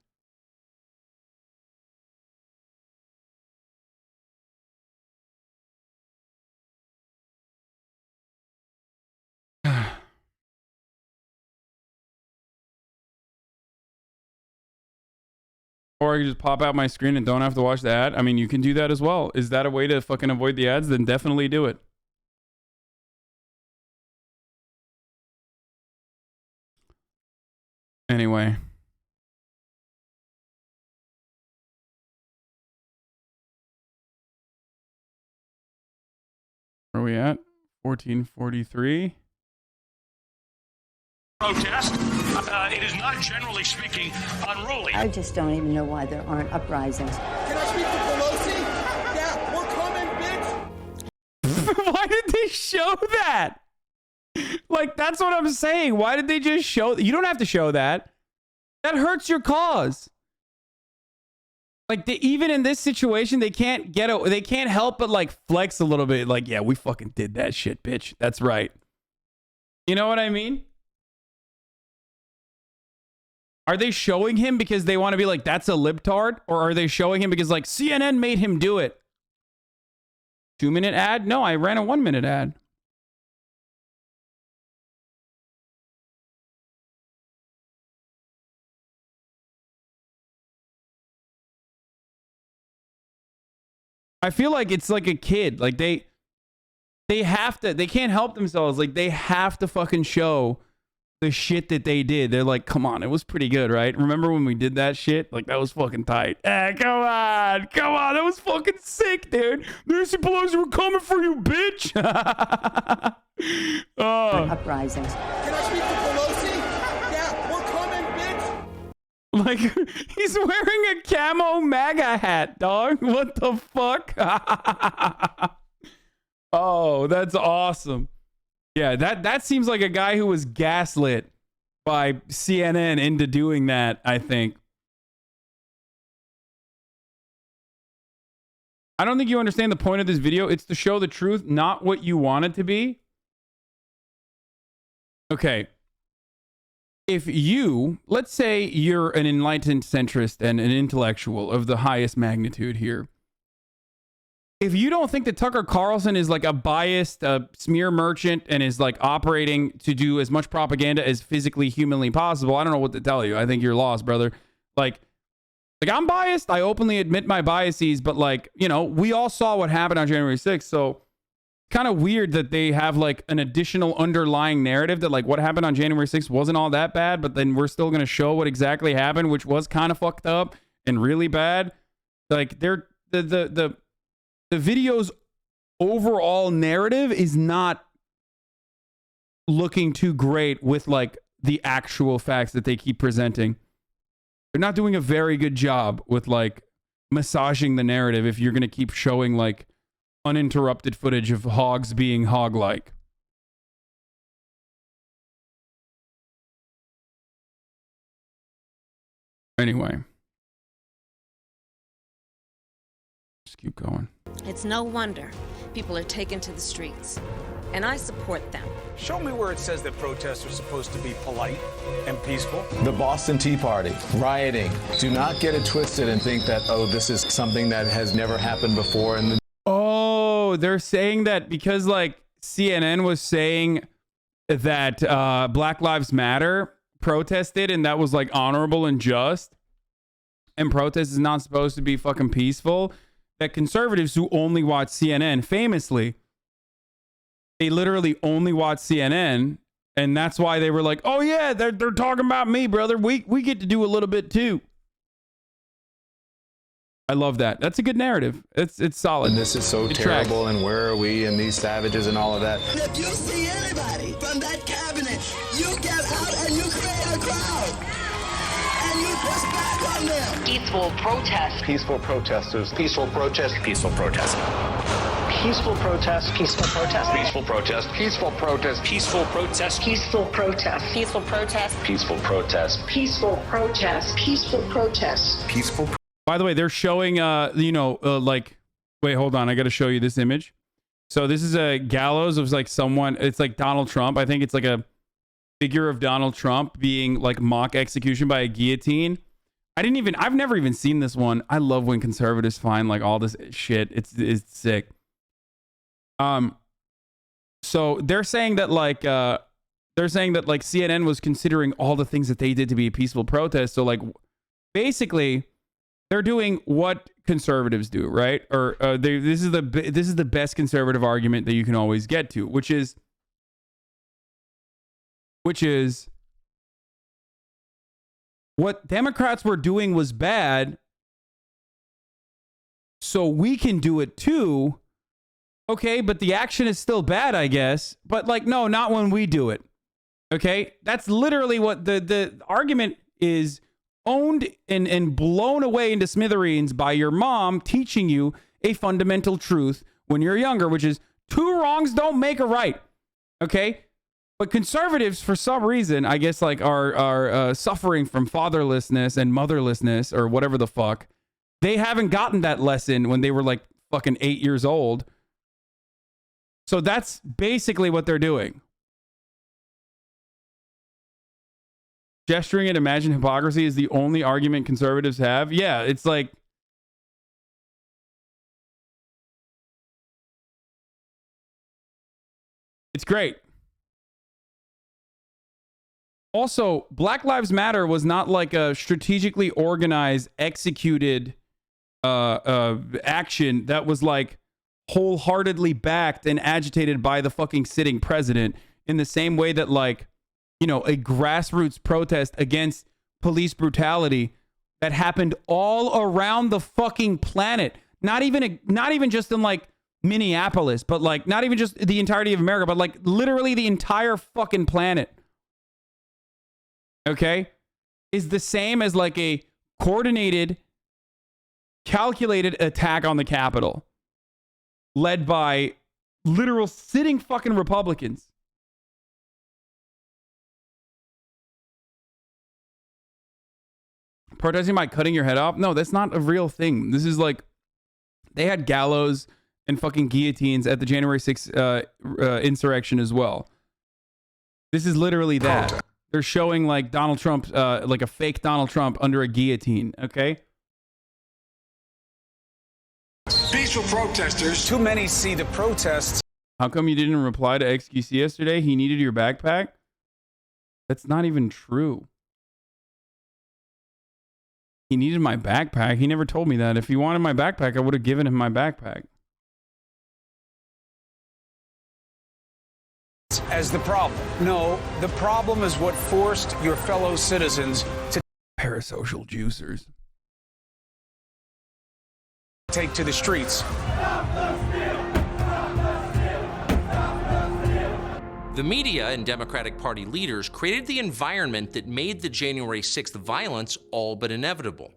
Or I can just pop out my screen and don't have to watch the ad. I mean, you can do that as well. Is that a way to fucking avoid the ads? Then definitely do it. Anyway. Where are we at? 1443. Protest. It is not, generally speaking, unruly. I just don't even know why there aren't uprisings. Can I speak to Pelosi? Yeah, we're coming, bitch. Why did they show that? Like, that's what I'm saying. Why did they just show? You don't have to show that. That hurts your cause. Like, even in this situation, they can't they can't help but like flex a little bit. Like, yeah, we fucking did that shit, bitch. That's right. You know what I mean? Are they showing him because they want to be like, that's a libtard? Or are they showing him because like CNN made him do it? 2-minute ad? No, I ran a 1-minute ad. I feel like it's like a kid. Like they have to, they can't help themselves. Like they have to fucking show the shit that they did. They're like, come on, it was pretty good, right? Remember when we did that shit? Like that was fucking tight. Come on, that was fucking sick, dude. Nancy Pelosi, we're coming for you, bitch. Uprisings. Can I speak to Pelosi? Yeah, we're coming, bitch. Like he's wearing a camo MAGA hat, dog. What the fuck? Oh, that's awesome. Yeah, that seems like a guy who was gaslit by CNN into doing that, I think. I don't think you understand the point of this video. It's to show the truth, not what you want it to be. Okay. If you, let's say you're an enlightened centrist and an intellectual of the highest magnitude here. If you don't think that Tucker Carlson is like a biased smear merchant and is like operating to do as much propaganda as physically, humanly possible, I don't know what to tell you. I think you're lost, brother. Like I'm biased. I openly admit my biases, but like, you know, we all saw what happened on January 6th. So kind of weird that they have like an additional underlying narrative that like what happened on January 6th wasn't all that bad, but then we're still going to show what exactly happened, which was kind of fucked up and really bad. Like they're the video's overall narrative is not looking too great with like the actual facts that they keep presenting. They're not doing a very good job with like massaging the narrative if you're going to keep showing like uninterrupted footage of hogs being hog-like. Anyway. Just keep going. It's no wonder people are taken to the streets, and I support them. Show me where it says that protests are supposed to be polite and peaceful. The Boston Tea Party, rioting. Do not get it twisted and think that, oh, this is something that has never happened before. Oh, they're saying that because like CNN was saying that Black Lives Matter protested and that was like honorable and just, and protest is not supposed to be fucking peaceful. That conservatives who only watch CNN, famously, they literally only watch CNN, and that's why they were like, "Oh yeah, they're talking about me, brother. We get to do a little bit too." I love that. That's a good narrative. It's solid. And this is so terrible, and where are we, and these savages, and all of that. If you see anybody from that cabinet, you get out and you create a crowd. And you push back on them. Peaceful protest. Peaceful protesters. Peaceful protest. Peaceful protest. Peaceful protest. Peaceful protest. Peaceful protest. Peaceful protest. Peaceful protest. Peaceful protest. Peaceful protest. Peaceful protest. Peaceful protest. Peaceful protest. Peaceful By the way, they're showing, like, wait, hold on. I got to show you this image. So this is a gallows of like someone. It's like Donald Trump. I think it's like a figure of Donald Trump being like mock execution by a guillotine. I've never even seen this one. I love when conservatives find like all this shit. It's sick. So they're saying that CNN was considering all the things that they did to be a peaceful protest. So like basically they're doing what conservatives do, right? Or this is the best conservative argument that you can always get to, which is what Democrats were doing was bad, so we can do it too. Okay, but the action is still bad, I guess. But like, no, not when we do it. Okay, that's literally what the argument is, owned and blown away into smithereens by your mom teaching you a fundamental truth when you're younger, which is 2 wrongs don't make a right. Okay, but conservatives, for some reason, I guess, like are suffering from fatherlessness and motherlessness or whatever the fuck. They haven't gotten that lesson when they were like fucking 8 years old. So that's basically what they're doing. Gesturing at imagined hypocrisy is the only argument conservatives have. Yeah, it's like, it's great. Also, Black Lives Matter was not like a strategically organized, executed action that was like wholeheartedly backed and agitated by the fucking sitting president in the same way that like, you know, a grassroots protest against police brutality that happened all around the fucking planet. Not even just in like Minneapolis, but like not even just the entirety of America, but like literally the entire fucking planet. Okay? Is the same as like a coordinated, calculated attack on the Capitol led by literal sitting fucking Republicans. Protesting by cutting your head off? No, that's not a real thing. This is like, they had gallows and fucking guillotines at the January 6th insurrection as well. This is literally that. They're showing like Donald Trump, like a fake Donald Trump under a guillotine, okay? Peaceful protesters. Too many see the protests. How come you didn't reply to XQC yesterday? He needed your backpack? That's not even true. He needed my backpack. He never told me that. If he wanted my backpack, I would have given him my backpack. As the problem. No, the problem is what forced your fellow citizens to parasocial juicers take to the streets. The media and Democratic Party leaders created the environment that made the January 6th violence all but inevitable.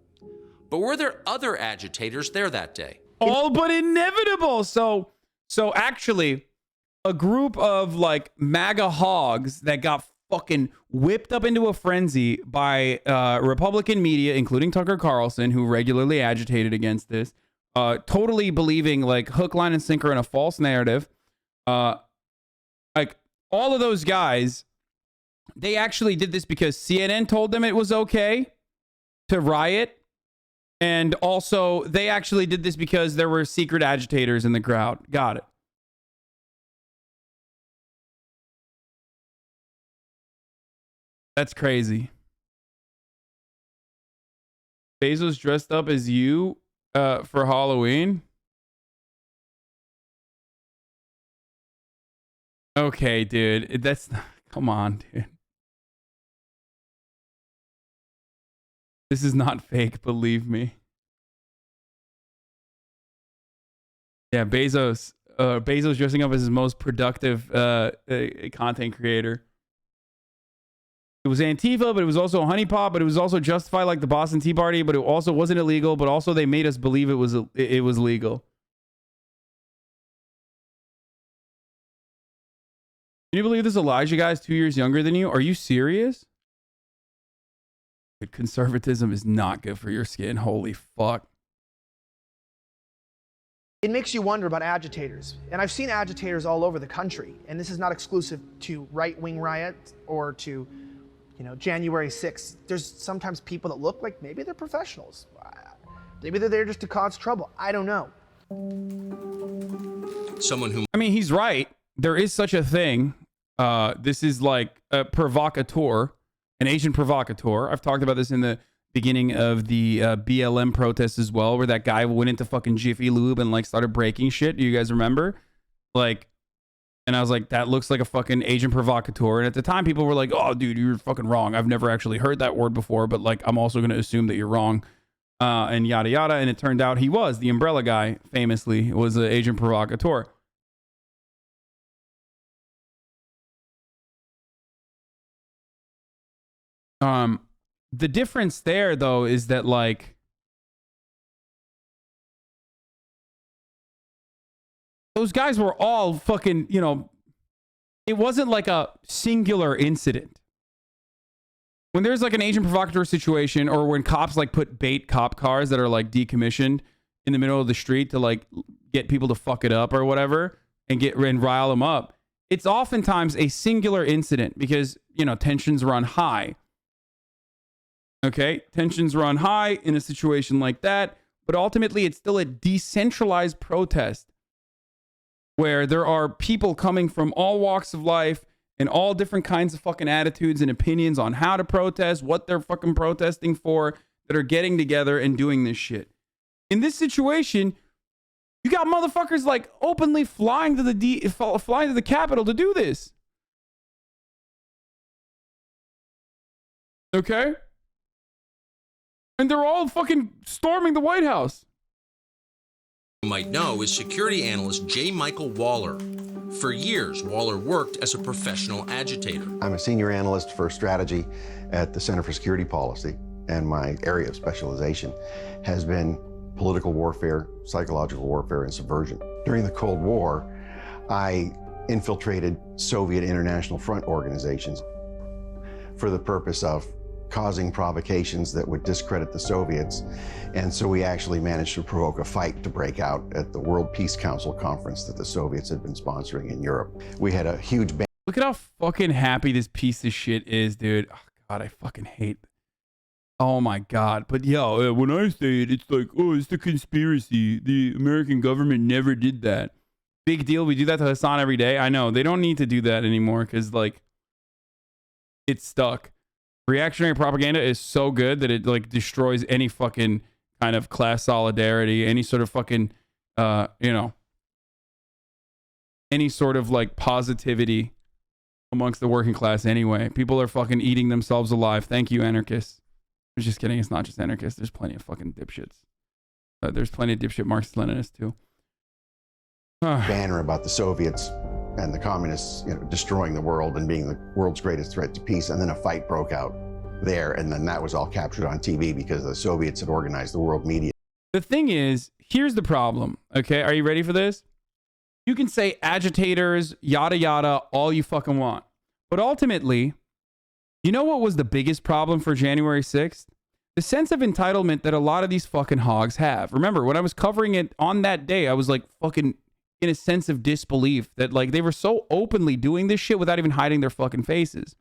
But were there other agitators there that day? All but inevitable. So actually, a group of like MAGA hogs that got fucking whipped up into a frenzy by Republican media, including Tucker Carlson, who regularly agitated against this, totally believing like hook, line, and sinker in a false narrative. Like all of those guys, they actually did this because CNN told them it was okay to riot. And also, they actually did this because there were secret agitators in the crowd. Got it. That's crazy. Bezos dressed up as you for Halloween. Okay, dude. That's come on, dude. This is not fake, believe me. Yeah, Bezos dressing up as his most productive content creator. It was Antifa, but it was also honeypot, but it was also justified like the Boston Tea Party, but it also wasn't illegal, but also they made us believe it was legal. Can you believe this Elijah guy is 2 years younger than you? Are you serious? Conservatism is not good for your skin. Holy fuck. It makes you wonder about agitators. And I've seen agitators all over the country. And this is not exclusive to right-wing riots or to, January 6th. There's sometimes people that look like maybe they're professionals. Maybe they're there just to cause trouble. I don't know. Someone who... I mean, he's right. There is such a thing. This is like a provocateur, an Asian provocateur. I've talked about this in the beginning of the BLM protests as well, where that guy went into fucking Jiffy Lube and like started breaking shit. Do you guys remember? Like, and I was like, that looks like a fucking Asian provocateur. And at the time, people were like, oh, dude, you're fucking wrong. I've never actually heard that word before, but like, I'm also going to assume that you're wrong. And yada yada. And it turned out he was the umbrella guy, famously, was an Asian provocateur. The difference there, though, is that like those guys were all fucking, it wasn't like a singular incident. When there's like an Asian provocateur situation, or when cops like put bait cop cars that are like decommissioned in the middle of the street to like get people to fuck it up or whatever and rile them up, it's oftentimes a singular incident because, tensions run high. Okay, tensions run high in a situation like that, but ultimately it's still a decentralized protest where there are people coming from all walks of life and all different kinds of fucking attitudes and opinions on how to protest, what they're fucking protesting for, that are getting together and doing this shit. In this situation, you got motherfuckers like openly flying to the Capitol to do this. Okay? And they're all fucking storming the White House. You might know is security analyst J. Michael Waller. For years, Waller worked as a professional agitator. I'm a senior analyst for strategy at the Center for Security Policy, and my area of specialization has been political warfare, psychological warfare, and subversion. During the Cold War, I infiltrated Soviet International Front organizations for the purpose of causing provocations that would discredit the Soviets. And so we actually managed to provoke a fight to break out at the World Peace Council conference that the Soviets had been sponsoring in Europe. We had a huge... Look at how fucking happy this piece of shit is, dude. Oh, God, I fucking hate... Oh, my God. But, yo, when I say it, it's like, oh, it's the conspiracy. The American government never did that. Big deal. We do that to Hassan every day. I know. They don't need to do that anymore because, like, it's stuck. Reactionary propaganda is so good that it like destroys any fucking kind of class solidarity, any sort of fucking, any sort of like positivity amongst the working class anyway. People are fucking eating themselves alive. Thank you, anarchists. I'm just kidding. It's not just anarchists. There's plenty of fucking dipshits. There's plenty of dipshit Marxist-Leninists too. Banner about the Soviets and the communists, destroying the world and being the world's greatest threat to peace. And then a fight broke out there. And then that was all captured on TV because the Soviets had organized the world media. The thing is, here's the problem. Okay. Are you ready for this? You can say agitators, yada, yada, all you fucking want. But ultimately, you know what was the biggest problem for January 6th? The sense of entitlement that a lot of these fucking hogs have. Remember, when I was covering it on that day, I was like fucking in a sense of disbelief that like they were so openly doing this shit without even hiding their fucking faces.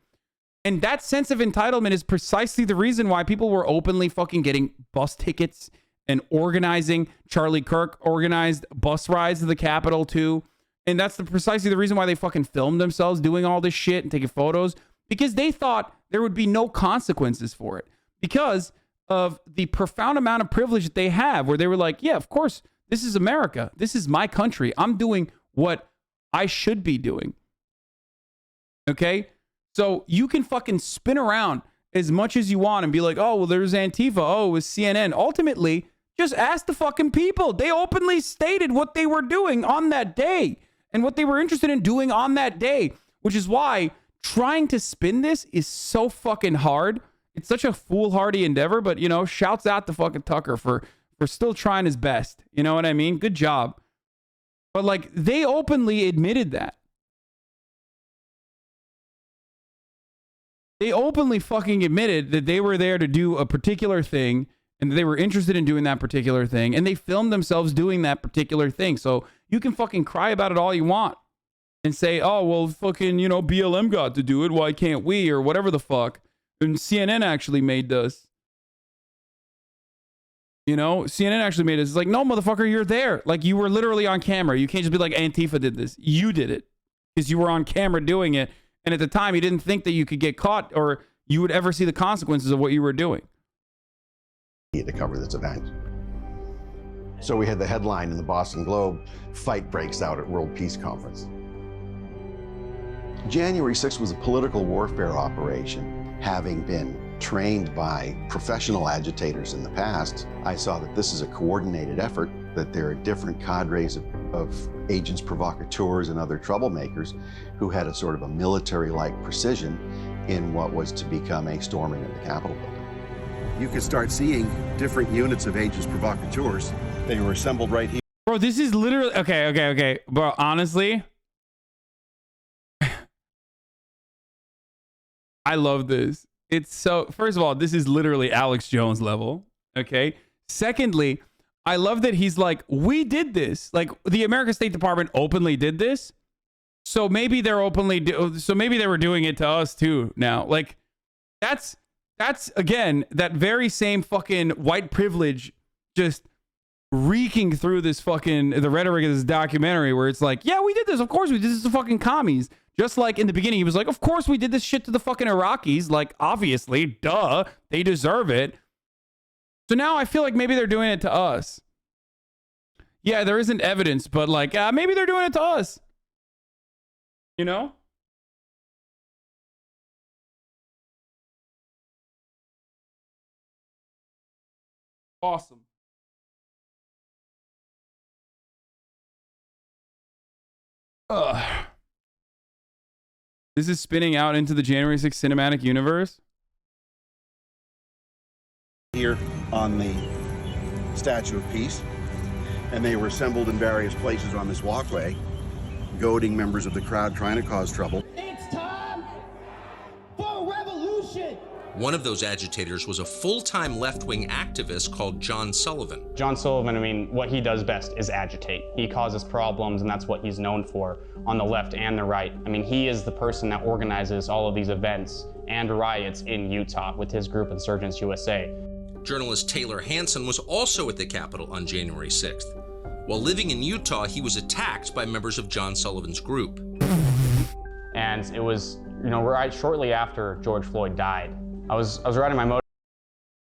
And that sense of entitlement is precisely the reason why people were openly fucking getting bus tickets and organizing. Charlie Kirk organized bus rides to the Capitol too. And that's precisely the reason why they fucking filmed themselves doing all this shit and taking photos, because they thought there would be no consequences for it because of the profound amount of privilege that they have, where they were like, yeah, of course, this is America. This is my country. I'm doing what I should be doing. Okay? So you can fucking spin around as much as you want and be like, oh, well, there's Antifa. Oh, it was CNN. Ultimately, just ask the fucking people. They openly stated what they were doing on that day and what they were interested in doing on that day, which is why trying to spin this is so fucking hard. It's such a foolhardy endeavor, but, shouts out to fucking Tucker for still trying his best. You know what I mean? Good job. But like, they openly admitted that. They openly fucking admitted that they were there to do a particular thing and that they were interested in doing that particular thing. And they filmed themselves doing that particular thing. So you can fucking cry about it all you want and say, oh, well, fucking, you know, BLM got to do it. Why can't we? Or whatever the fuck. And CNN actually made this. You know, CNN actually made this. It's like, no, motherfucker, you're there. Like, you were literally on camera. You can't just be like, Antifa did this. You did it because you were on camera doing it. And at the time, you didn't think that you could get caught or you would ever see the consequences of what you were doing. To cover this event. So we had the headline in the Boston Globe, fight breaks out at World Peace Conference. January 6th was a political warfare operation. Having been trained by professional agitators in the past, I saw that this is a coordinated effort, that there are different cadres of agents provocateurs and other troublemakers who had a sort of a military-like precision in what was to become a storming of the Capitol building. You could start seeing different units of agents provocateurs. They were assembled right here. Bro, this is literally... Okay. Bro, honestly... I love this. It's so... First of all, this is literally Alex Jones level. Okay? Secondly, I love that he's like, we did this. Like, the American State Department openly did this. So maybe they're so maybe they were doing it to us too now. Like, that's again, that very same fucking white privilege just reeking through this fucking, the rhetoric of this documentary where it's like, yeah, we did this. Of course we did this to fucking commies. Just like in the beginning, he was like, of course we did this shit to the fucking Iraqis. Like, obviously, duh, they deserve it. So now I feel like maybe they're doing it to us. Yeah, there isn't evidence, but like, maybe they're doing it to us. You know? Awesome. This is spinning out into the January 6th cinematic universe. Here on the Statue of Peace, and they were assembled in various places on this walkway, goading members of the crowd trying to cause trouble. It's time for revolution! One of those agitators was a full-time left-wing activist called John Sullivan. John Sullivan, I mean, what he does best is agitate. He causes problems, and that's what he's known for on the left and the right. I mean, he is the person that organizes all of these events and riots in Utah with his group Insurgents USA. Journalist Taylor Hanson was also at the Capitol on January 6th. While living in Utah, he was attacked by members of John Sullivan's group. And it was, you know, right shortly after George Floyd died. I was riding my motor.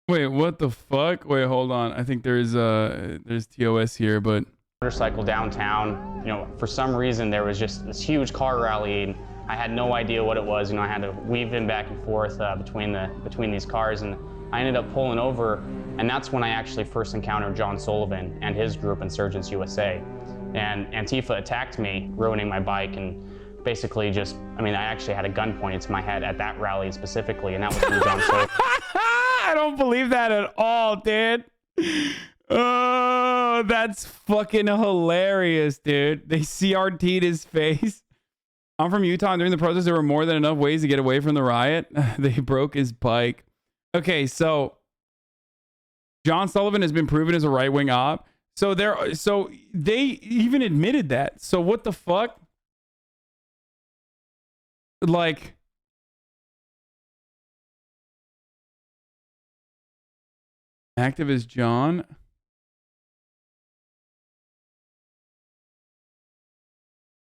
Wait, what the fuck? Wait, hold on. I think there's TOS here, but motorcycle downtown. You know, for some reason there was just this huge car rally, and I had no idea what it was. You know, I had to weave in back and forth between these cars, and I ended up pulling over, and that's when I actually first encountered John Sullivan and his group Insurgents USA. And Antifa attacked me, ruining my bike, and basically just, I mean, I actually had a gun pointed to my head at that rally specifically, and that was from John Sullivan. I don't believe that at all, dude. Oh, that's fucking hilarious, dude. They CRT'd his face. I'm from Utah, and during the protest, there were more than enough ways to get away from the riot. They broke his bike. Okay, so John Sullivan has been proven as a right-wing op. So they even admitted that. So what the fuck? Like, activist John.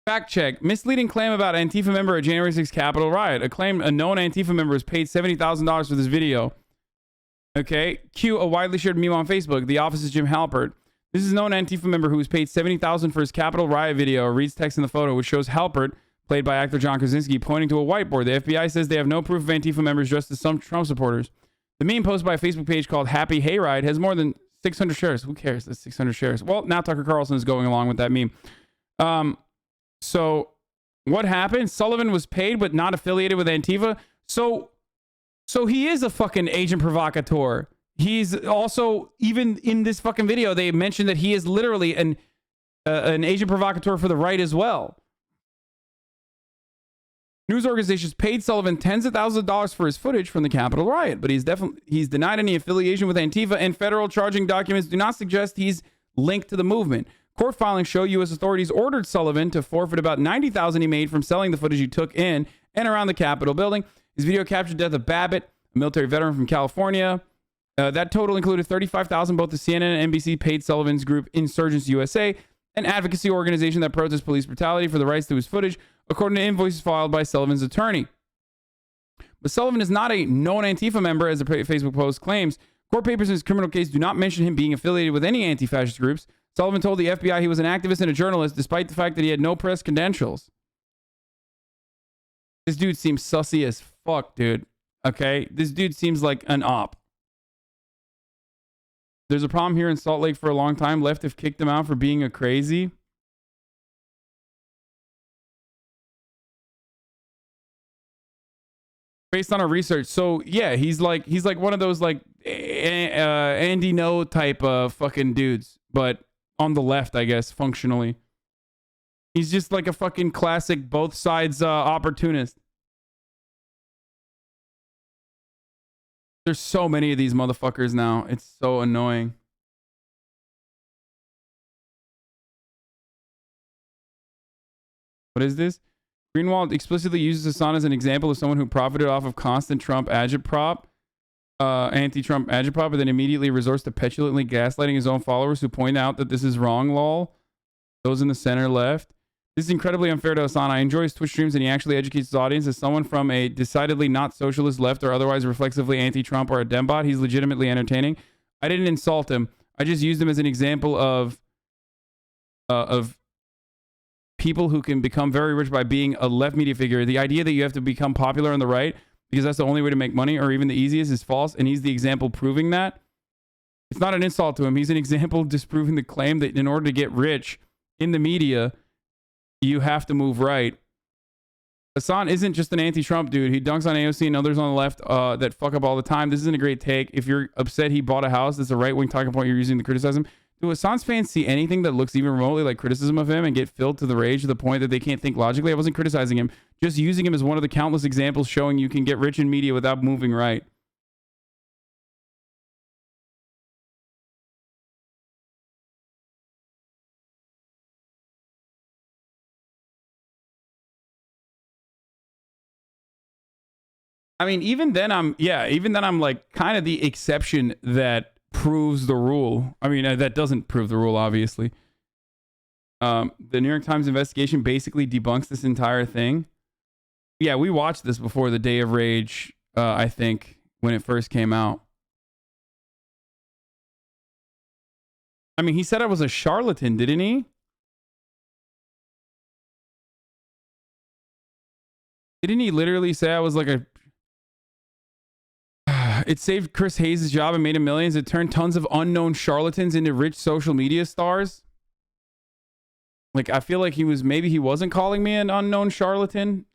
Fact check. Misleading claim about Antifa member at January 6th Capitol riot. A claim a known Antifa member was paid $70,000 for this video. Okay. Q, a widely shared meme on Facebook. The office is Jim Halpert. This is a known Antifa member who was paid $70,000 for his Capitol riot video. Reads text in the photo, which shows Halpert, played by actor John Krasinski, pointing to a whiteboard. The FBI says they have no proof of Antifa members dressed as some Trump supporters. The meme posted by a Facebook page called Happy Hayride has more than 600 shares. Who cares? That's 600 shares. Well, now Tucker Carlson is going along with that meme. So what happened? Sullivan was paid but not affiliated with Antifa. So he is a fucking agent provocateur. He's also, even in this fucking video, they mentioned that he is literally an agent provocateur for the right as well. News organizations paid Sullivan tens of thousands of dollars for his footage from the Capitol riot, but he's denied any affiliation with Antifa, and federal charging documents do not suggest he's linked to the movement. Court filings show U.S. authorities ordered Sullivan to forfeit about $90,000 he made from selling the footage he took in and around the Capitol building. His video captured the death of Babbitt, a military veteran from California. That total included $35,000. Both the CNN and NBC paid Sullivan's group Insurgents USA, an advocacy organization that protests police brutality, for the rights to his footage, according to invoices filed by Sullivan's attorney. But Sullivan is not a known Antifa member, as the Facebook post claims. Court papers in his criminal case do not mention him being affiliated with any anti-fascist groups. Sullivan told the FBI he was an activist and a journalist, despite the fact that he had no press credentials. This dude seems sussy as fuck, dude. Okay? This dude seems like an op. There's a problem here in Salt Lake for a long time. Left have kicked him out for being a crazy. Based on our research. So yeah, he's like one of those like Andy No type of fucking dudes, but on the left, I guess, functionally. He's just like a fucking classic both sides opportunist. There's so many of these motherfuckers now. It's so annoying. What is this? Greenwald explicitly uses Hassan as an example of someone who profited off of constant Trump agitprop, anti-Trump agitprop, but then immediately resorts to petulantly gaslighting his own followers who point out that this is wrong, lol. Those in the center left. This is incredibly unfair to Hassan. I enjoy his Twitch streams and he actually educates his audience. As someone from a decidedly not socialist left or otherwise reflexively anti-Trump or a dembot, he's legitimately entertaining. I didn't insult him. I just used him as an example of people who can become very rich by being a left media figure. The idea that you have to become popular on the right because that's the only way to make money, or even the easiest, is false, and he's the example proving that. It's not an insult to him. He's an example disproving the claim that in order to get rich in the media, you have to move right. Hassan isn't just an anti-Trump dude. He dunks on AOC and others on the left that fuck up all the time. This isn't a great take. If you're upset he bought a house, that's a right-wing talking point you're using to criticize him. Do Hassan's fans see anything that looks even remotely like criticism of him and get filled to the rage to the point that they can't think logically? I wasn't criticizing him, just using him as one of the countless examples showing you can get rich in media without moving right. I mean, even then I'm like kind of the exception that proves the rule. I mean, that doesn't prove the rule, obviously. The New York Times investigation basically debunks this entire thing. Yeah, we watched this before the Day of Rage, I think, when it first came out. I mean, he said I was a charlatan, didn't he? Didn't he literally say I was like a... It saved Chris Hayes' job and made him millions. It turned tons of unknown charlatans into rich social media stars. Like, I feel like maybe he wasn't calling me an unknown charlatan.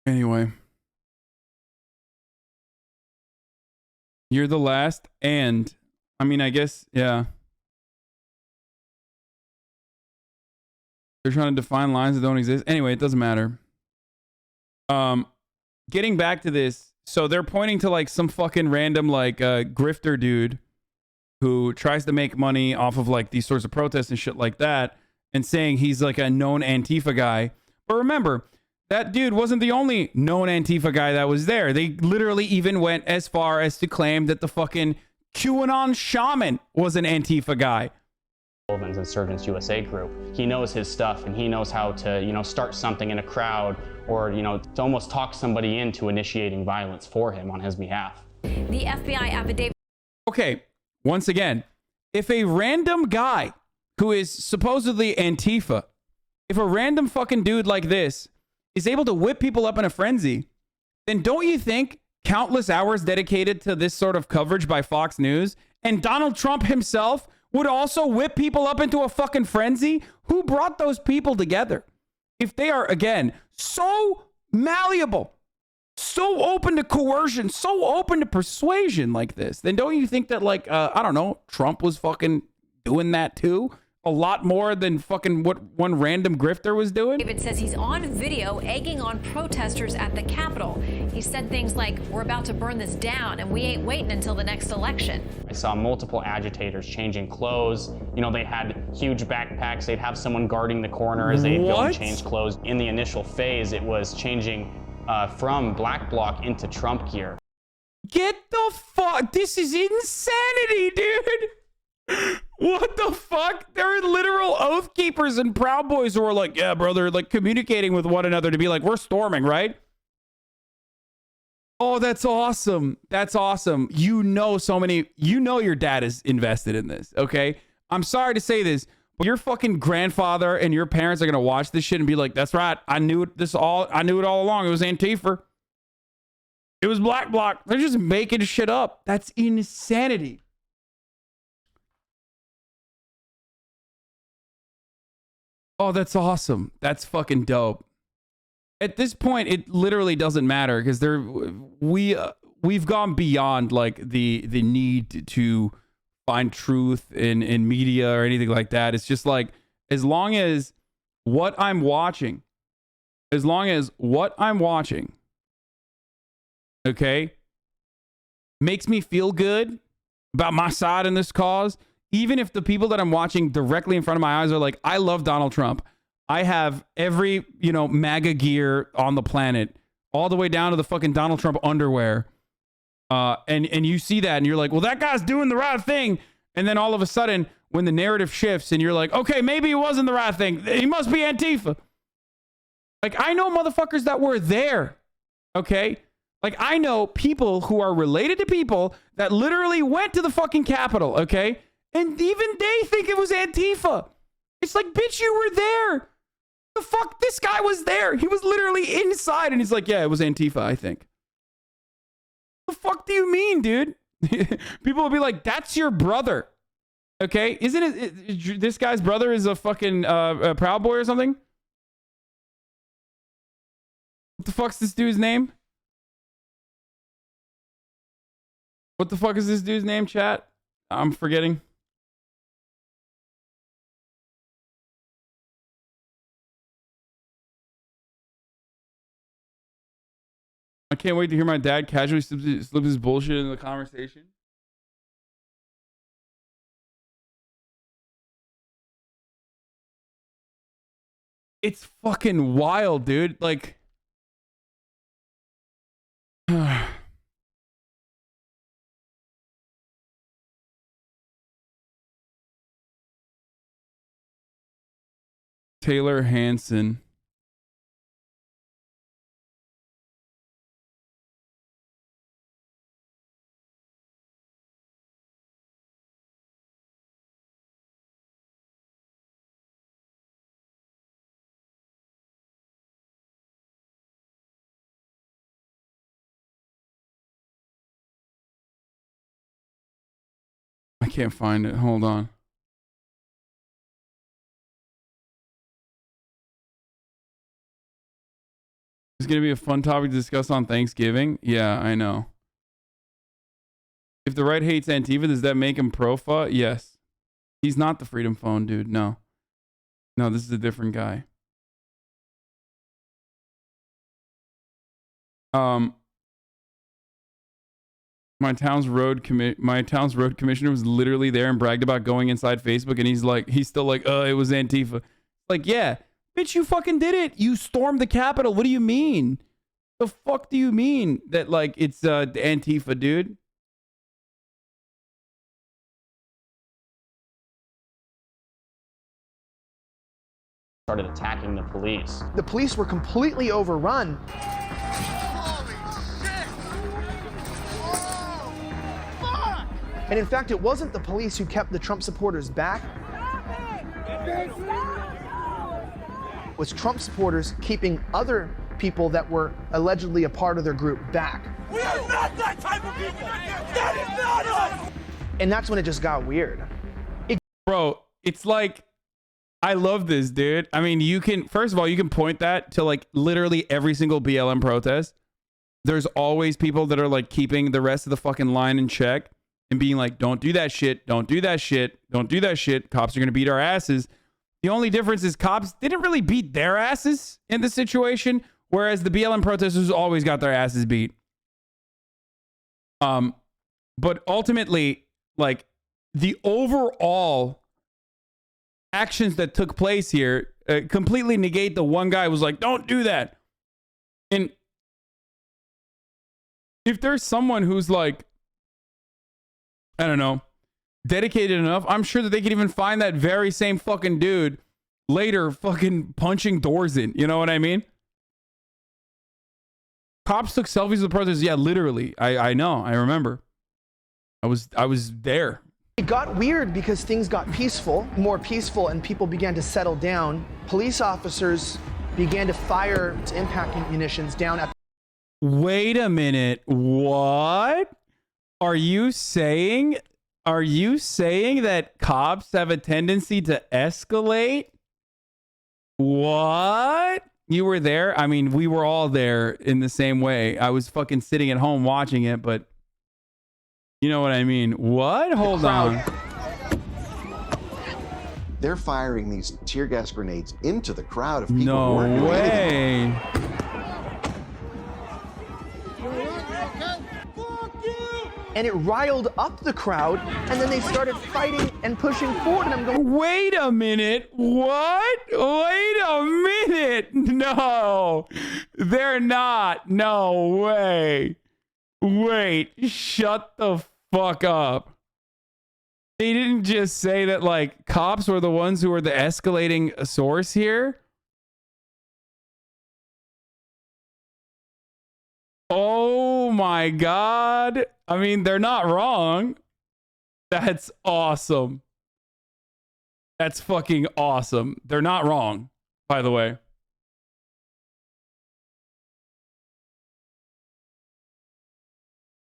Anyway. You're the last, and I mean, I guess, yeah. They're trying to define lines that don't exist. Anyway, it doesn't matter. Getting back to this, so they're pointing to like some fucking random like grifter dude who tries to make money off of like these sorts of protests and shit like that, and saying he's like a known Antifa guy. But remember, that dude wasn't the only known Antifa guy that was there. They literally even went as far as to claim that the fucking QAnon shaman was an Antifa guy. Sullivan's Insurgents USA group. He knows his stuff, and he knows how to, start something in a crowd, or, to almost talk somebody into initiating violence for him on his behalf. The FBI affidavit. Okay, once again, if a random guy who is supposedly Antifa, if a random fucking dude like this is able to whip people up in a frenzy, then don't you think countless hours dedicated to this sort of coverage by Fox News and Donald Trump himself would also whip people up into a fucking frenzy? Who brought those people together? If they are, again, so malleable, so open to coercion, so open to persuasion like this, then don't you think that, like, I don't know, Trump was fucking doing that too? A lot more than fucking what one random grifter was doing? David says he's on video egging on protesters at the Capitol. He said things like, we're about to burn this down and we ain't waiting until the next election. I saw multiple agitators changing clothes. You know, they had huge backpacks. They'd have someone guarding the corner as they go and change clothes. In the initial phase, it was changing from black bloc into Trump gear. Get the fuck, this is insanity, dude. What the fuck? There are literal oath keepers and Proud Boys who are like, yeah, brother, like communicating with one another to be like, we're storming, right? Oh, that's awesome. That's awesome. You know, your dad is invested in this, okay? I'm sorry to say this, but your fucking grandfather and your parents are going to watch this shit and be like, that's right. I knew it all along. It was Antifa. It was Black Bloc. They're just making shit up. That's insanity. Oh, that's awesome. That's fucking dope. At this point, it literally doesn't matter because we've gone beyond like the need to find truth in media or anything like that. It's just like, as long as what I'm watching, okay, makes me feel good about my side in this cause, even if the people that I'm watching directly in front of my eyes are like, I love Donald Trump. I have every, MAGA gear on the planet, all the way down to the fucking Donald Trump underwear. And you see that and you're like, well, that guy's doing the right thing. And then all of a sudden, when the narrative shifts and you're like, okay, maybe it wasn't the right thing. He must be Antifa. Like, I know motherfuckers that were there. Okay. Like, I know people who are related to people that literally went to the fucking Capitol. Okay. And even they think it was Antifa. It's like, bitch, you were there. The fuck? This guy was there. He was literally inside. And he's like, yeah, it was Antifa, I think. The fuck do you mean, dude? People will be like, that's your brother. Okay? Isn't it this guy's brother is a fucking a Proud Boy or something? What the fuck's this dude's name? What the fuck is this dude's name, chat? I'm forgetting. I can't wait to hear my dad casually slip his bullshit into the conversation. It's fucking wild, dude. Like, Taylor Hanson. I can't find it. Hold on. It's going to be a fun topic to discuss on Thanksgiving. Yeah, I know. If the right hates Antifa, does that make him pro-fa? Yes. He's not the Freedom Phone dude. No. No, this is a different guy. My town's road commissioner was literally there and bragged about going inside Facebook, and he's still like, it was Antifa. Like, yeah, bitch, you fucking did it. You stormed the Capitol. What do you mean? The fuck do you mean that, like, it's Antifa, dude? Started attacking the police. The police were completely overrun. And in fact, it wasn't the police who kept the Trump supporters back. It was Trump supporters keeping other people that were allegedly a part of their group back. We are not that type of people. That is not us. And that's when it just got weird. Bro, it's like, I love this, dude. I mean, you can, first of all, you can point that to like literally every single BLM protest. There's always people that are like keeping the rest of the fucking line in check and being like, don't do that shit. Don't do that shit. Don't do that shit. Cops are going to beat our asses. The only difference is cops didn't really beat their asses in the situation, whereas the BLM protesters always got their asses beat. But ultimately, like, the overall actions that took place here completely negate the one guy who was like, don't do that. And if there's someone who's like, I don't know, dedicated enough, I'm sure that they could even find that very same fucking dude later fucking punching doors in. You know what I mean? Cops took selfies with the protesters. Yeah, literally. I know. I remember. I was there. It got weird because things got more peaceful, and people began to settle down. Police officers began to fire impact munitions down at. Wait a minute. What? Are you saying that cops have a tendency to escalate? What? You were there? I mean, we were all there in the same way. I was fucking sitting at home watching it, but you know what I mean. What? Hold on. They're firing these tear gas grenades into the crowd of people. No way. And it riled up the crowd, and then they started fighting and pushing forward, and I'm going, wait a minute. What? Wait a minute. No, they're not. No way. Wait, shut the fuck up. They didn't just say that, like, cops were the ones who were the escalating source here. Oh my God. I mean, they're not wrong. That's awesome. That's fucking awesome. They're not wrong, by the way.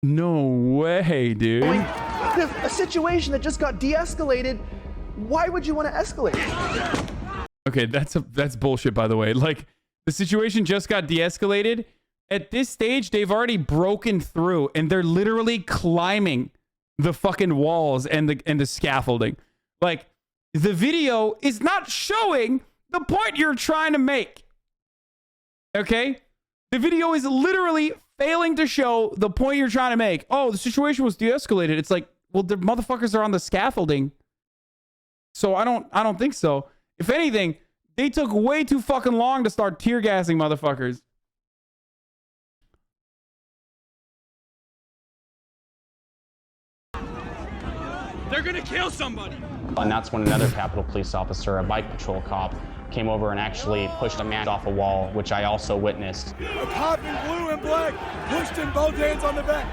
No way, dude. A situation that just got de-escalated, why would you want to escalate? Okay, that's bullshit, by the way. Like, the situation just got de-escalated. At this stage, they've already broken through, and they're literally climbing the fucking walls and the scaffolding. Like, the video is not showing the point you're trying to make. Okay? The video is literally failing to show the point you're trying to make. Oh, the situation was de-escalated. It's like, well, the motherfuckers are on the scaffolding. So I don't think so. If anything, they took way too fucking long to start tear gassing motherfuckers. They're gonna kill somebody. And that's when another Capitol Police officer, a bike patrol cop, came over and actually pushed a man off a wall, which I also witnessed. A cop in blue and black pushed him both hands on the back.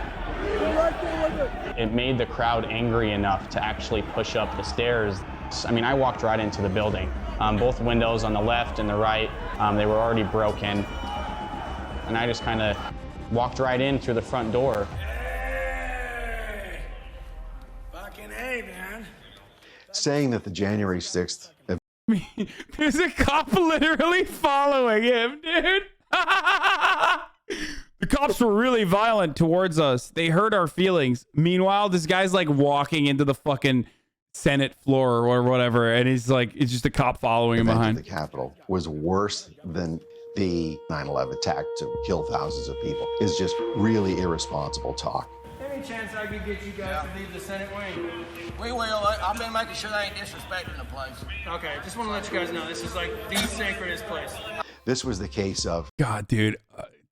Right there with it. It made the crowd angry enough to actually push up the stairs. I mean, I walked right into the building. Both windows on the left and the right, they were already broken. And I just kind of walked right in through the front door. Hey! Fucking hey, man. Saying that the January 6th... There's a cop literally following him, dude. The cops were really violent towards us. They hurt our feelings. Meanwhile, this guy's like walking into the fucking Senate floor or whatever, and he's like, it's just a cop following him behind. The Capitol was worse than the 9/11 attack to kill thousands of people. Is just really irresponsible talk. Any chance I could get you guys to leave the Senate wing? We will. I've been making sure they ain't disrespecting the place. Okay, just want to let you guys know this is like the sacredest place. This was the case of... God, dude.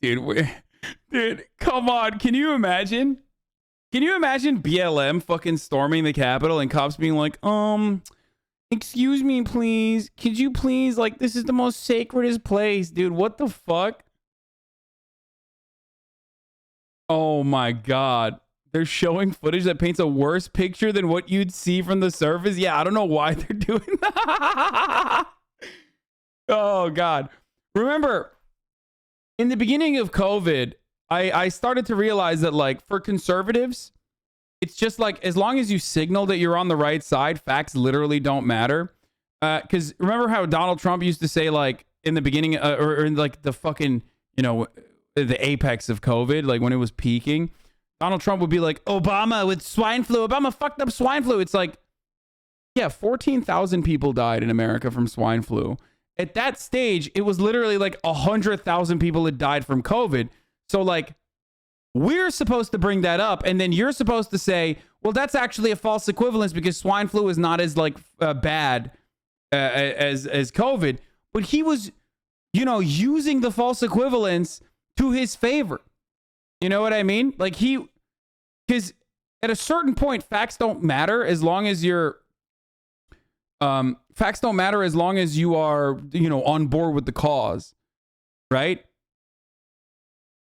Dude, come on. Can you imagine? Can you imagine BLM fucking storming the Capitol and cops being like, excuse me, please. Could you please, like, this is the most sacredest place, dude. What the fuck? Oh my God. They're showing footage that paints a worse picture than what you'd see from the surface. Yeah, I don't know why they're doing that. Oh God. Remember, in the beginning of COVID, I started to realize that, like, for conservatives, it's just like, as long as you signal that you're on the right side, facts literally don't matter. Because remember how Donald Trump used to say, like, in the beginning, or in like the fucking, the apex of COVID, like when it was peaking, Donald Trump would be like, Obama with swine flu. Obama fucked up swine flu. It's like, yeah, 14,000 people died in America from swine flu. At that stage, it was literally like 100,000 people had died from COVID. So like, we're supposed to bring that up, and then you're supposed to say, well, that's actually a false equivalence because swine flu is not as like bad as COVID. But he was, using the false equivalence to his favor. You know what I mean? Like because at a certain point, facts don't matter as long as you're, facts don't matter as long as you are, on board with the cause, right?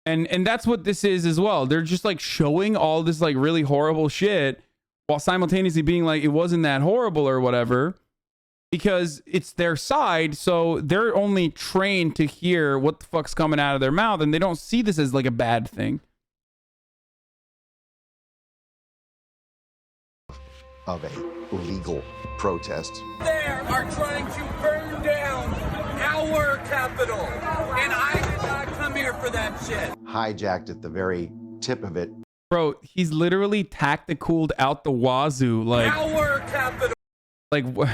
And that's what this is as well. They're just like showing all this like really horrible shit while simultaneously being like, it wasn't that horrible or whatever, because it's their side. So they're only trained to hear what the fuck's coming out of their mouth, and they don't see this as like a bad thing. Of a legal protest. They are trying to burn down our Capitol, and I did not come here for that shit. Hijacked at the very tip of it. Bro, he's literally tacticaled out the wazoo. Like, our Capitol. Like, what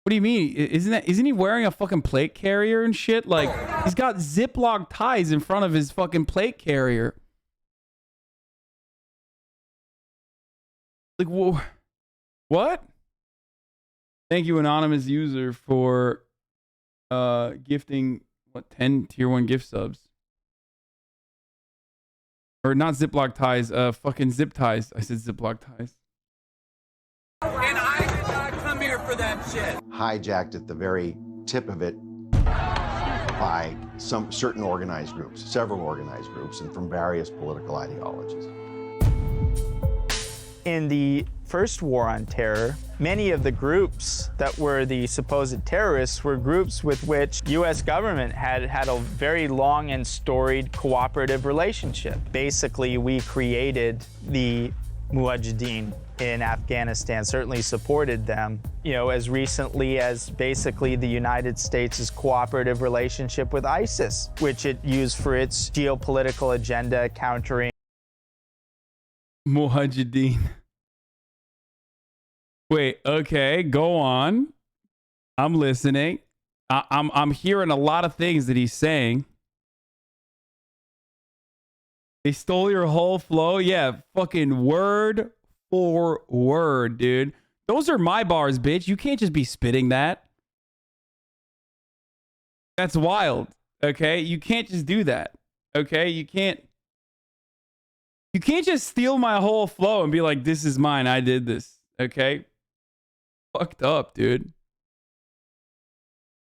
do you mean? Isn't he wearing a fucking plate carrier and shit? Like, he's got Ziploc ties in front of his fucking plate carrier. Like, whoa. What? Thank you, anonymous user, for gifting 10 tier 1 gift subs. Or not Ziploc ties, fucking zip ties. I said Ziploc ties. And I did not come here for that shit. Hijacked at the very tip of it by some certain organized groups, several organized groups, and from various political ideologies. In the first war on terror, many of the groups that were the supposed terrorists were groups with which U.S. government had a very long and storied cooperative relationship. Basically, we created the Mujahideen in Afghanistan, certainly supported them, as recently as basically the United States' cooperative relationship with ISIS, which it used for its geopolitical agenda, countering Mujahideen. Wait, okay, go on. I'm listening. I'm hearing a lot of things that he's saying. They stole your whole flow? Yeah, fucking word for word, dude. Those are my bars, bitch. You can't just be spitting that. That's wild, okay? You can't just do that, okay? You can't just steal my whole flow and be like, this is mine, I did this, okay? Fucked up, dude.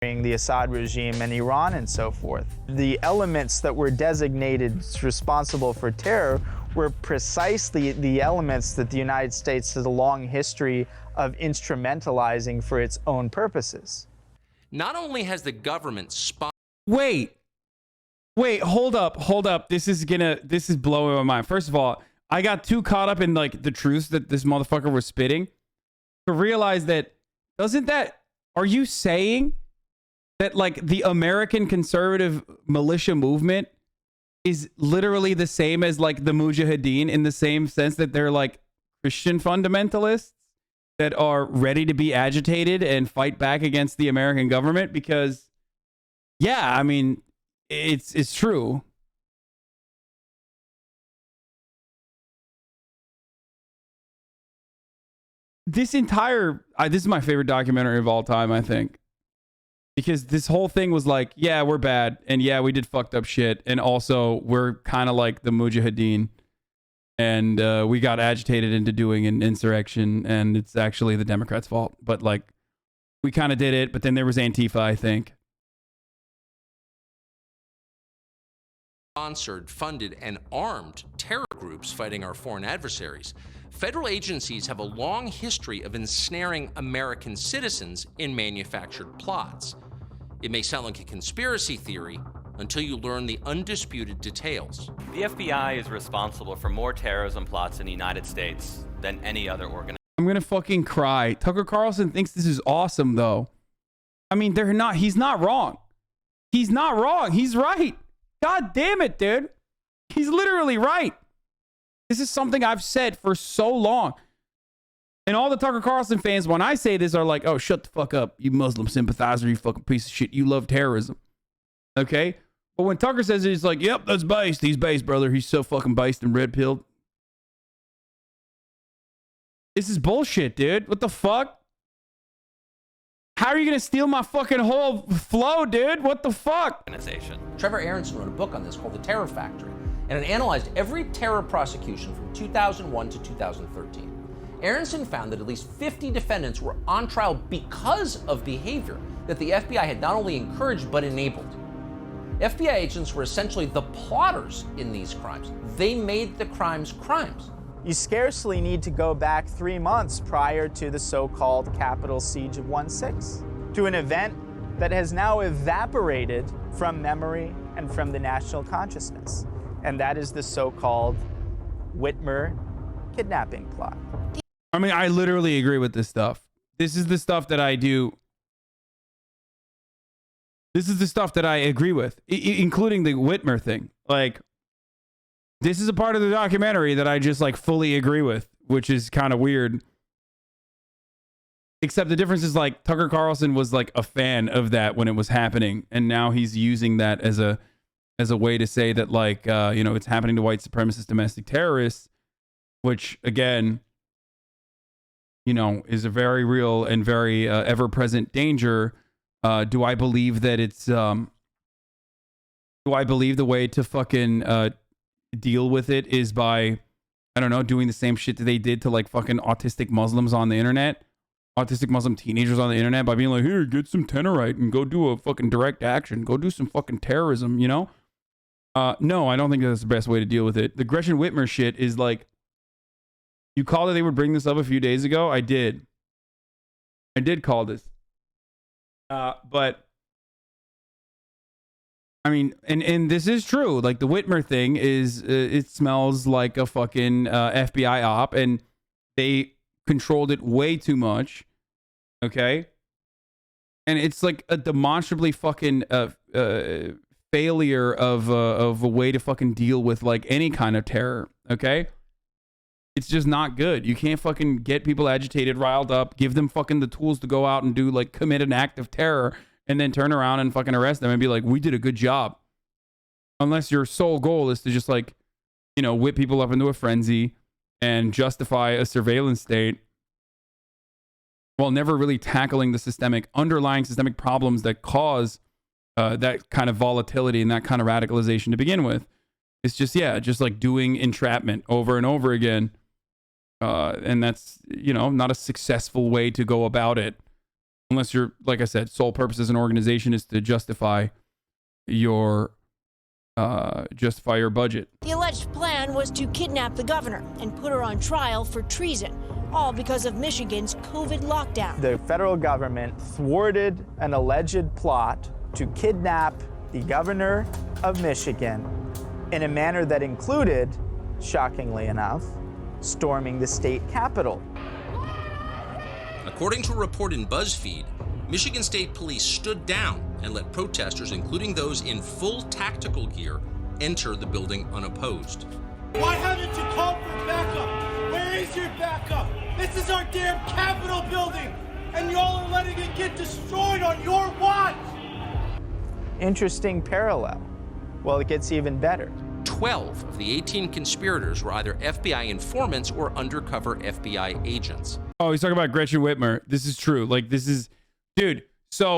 The Assad regime and Iran and so forth. The elements that were designated responsible for terror were precisely the elements that the United States has a long history of instrumentalizing for its own purposes. Not only has the government Wait, hold up. This is blowing my mind. First of all, I got too caught up in like the truths that this motherfucker was spitting to realize that, are you saying that like the American conservative militia movement is literally the same as like the Mujahideen, in the same sense that they're like Christian fundamentalists that are ready to be agitated and fight back against the American government? Because yeah, I mean, it's true. This is my favorite documentary of all time, I think. Because this whole thing was like, yeah, we're bad. And yeah, we did fucked up shit. And also, we're kind of like the Mujahideen. And we got agitated into doing an insurrection. And it's actually the Democrats' fault. But like, we kind of did it. But then there was Antifa, I think. Sponsored, funded, and armed terror groups fighting our foreign adversaries. Federal agencies have a long history of ensnaring American citizens in manufactured plots. It may sound like a conspiracy theory until you learn the undisputed details. The FBI is responsible for more terrorism plots in the United States than any other organization. I'm gonna fucking cry. Tucker Carlson thinks this is awesome, though. I mean, they're not. He's not wrong. He's not wrong. He's right. God damn it, dude. He's literally right. This is something I've said for so long. And all the Tucker Carlson fans, when I say this, are like, oh, shut the fuck up, you Muslim sympathizer, you fucking piece of shit. You love terrorism. Okay? But when Tucker says it, he's like, yep, that's based. He's based, brother. He's so fucking based and red-pilled. This is bullshit, dude. What the fuck? How are you going to steal my fucking whole flow, dude? What the fuck? Trevor Aronson wrote a book on this called The Terror Factory, and it analyzed every terror prosecution from 2001 to 2013. Aronson found that at least 50 defendants were on trial because of behavior that the FBI had not only encouraged but enabled. FBI agents were essentially the plotters in these crimes. They made the crimes crimes. You scarcely need to go back 3 months prior to the so-called Capitol siege of 1/6, to an event that has now evaporated from memory and from the national consciousness, and that is the so-called Whitmer kidnapping plot. I mean, I literally agree with this stuff. This is the stuff that I do. This is the stuff that I agree with, including the Whitmer thing. Like, this is a part of the documentary that I just like fully agree with, which is kind of weird. Except the difference is like Tucker Carlson was like a fan of that when it was happening, and now he's using that as a way to say that like you know, it's happening to white supremacist domestic terrorists, which again, you know, is a very real and very ever-present danger. Do I believe that it's do I believe the way to fucking deal with it is by, I don't know, doing the same shit that they did to like fucking autistic Muslims on the internet, autistic Muslim teenagers on the internet, by being like, here, get some Tenorite and go do a fucking direct action, go do some fucking terrorism, you know? No, I don't think that's the best way to deal with it. The Gretchen Whitmer shit is like, you called that they would bring this up a few days ago. I did call this. But I mean, and this is true. Like the Whitmer thing is, it smells like a fucking FBI op, and they controlled it way too much. Okay, and it's like a demonstrably fucking failure of a way to fucking deal with like any kind of terror. Okay, it's just not good. You can't fucking get people agitated, riled up, give them fucking the tools to go out and do like commit an act of terror, and then turn around and fucking arrest them and be like, we did a good job. Unless your sole goal is to just like, you know, whip people up into a frenzy and justify a surveillance state while never really tackling the underlying systemic problems that cause that kind of volatility and that kind of radicalization to begin with. It's just, yeah, just like doing entrapment over and over again. And that's, you know, not a successful way to go about it. Unless your, like I said, sole purpose as an organization is to justify your budget. The alleged plan was to kidnap the governor and put her on trial for treason, all because of Michigan's COVID lockdown. The federal government thwarted an alleged plot to kidnap the governor of Michigan in a manner that included, shockingly enough, storming the state capitol. According to a report in BuzzFeed, Michigan State Police stood down and let protesters, including those in full tactical gear, enter the building unopposed. Why haven't you called for backup? Where is your backup? This is our damn Capitol building, and y'all are letting it get destroyed on your watch! Interesting parallel. Well, it gets even better. 12 of the 18 conspirators were either FBI informants or undercover FBI agents. Oh, he's talking about Gretchen Whitmer. This is true. Like, this is, dude. So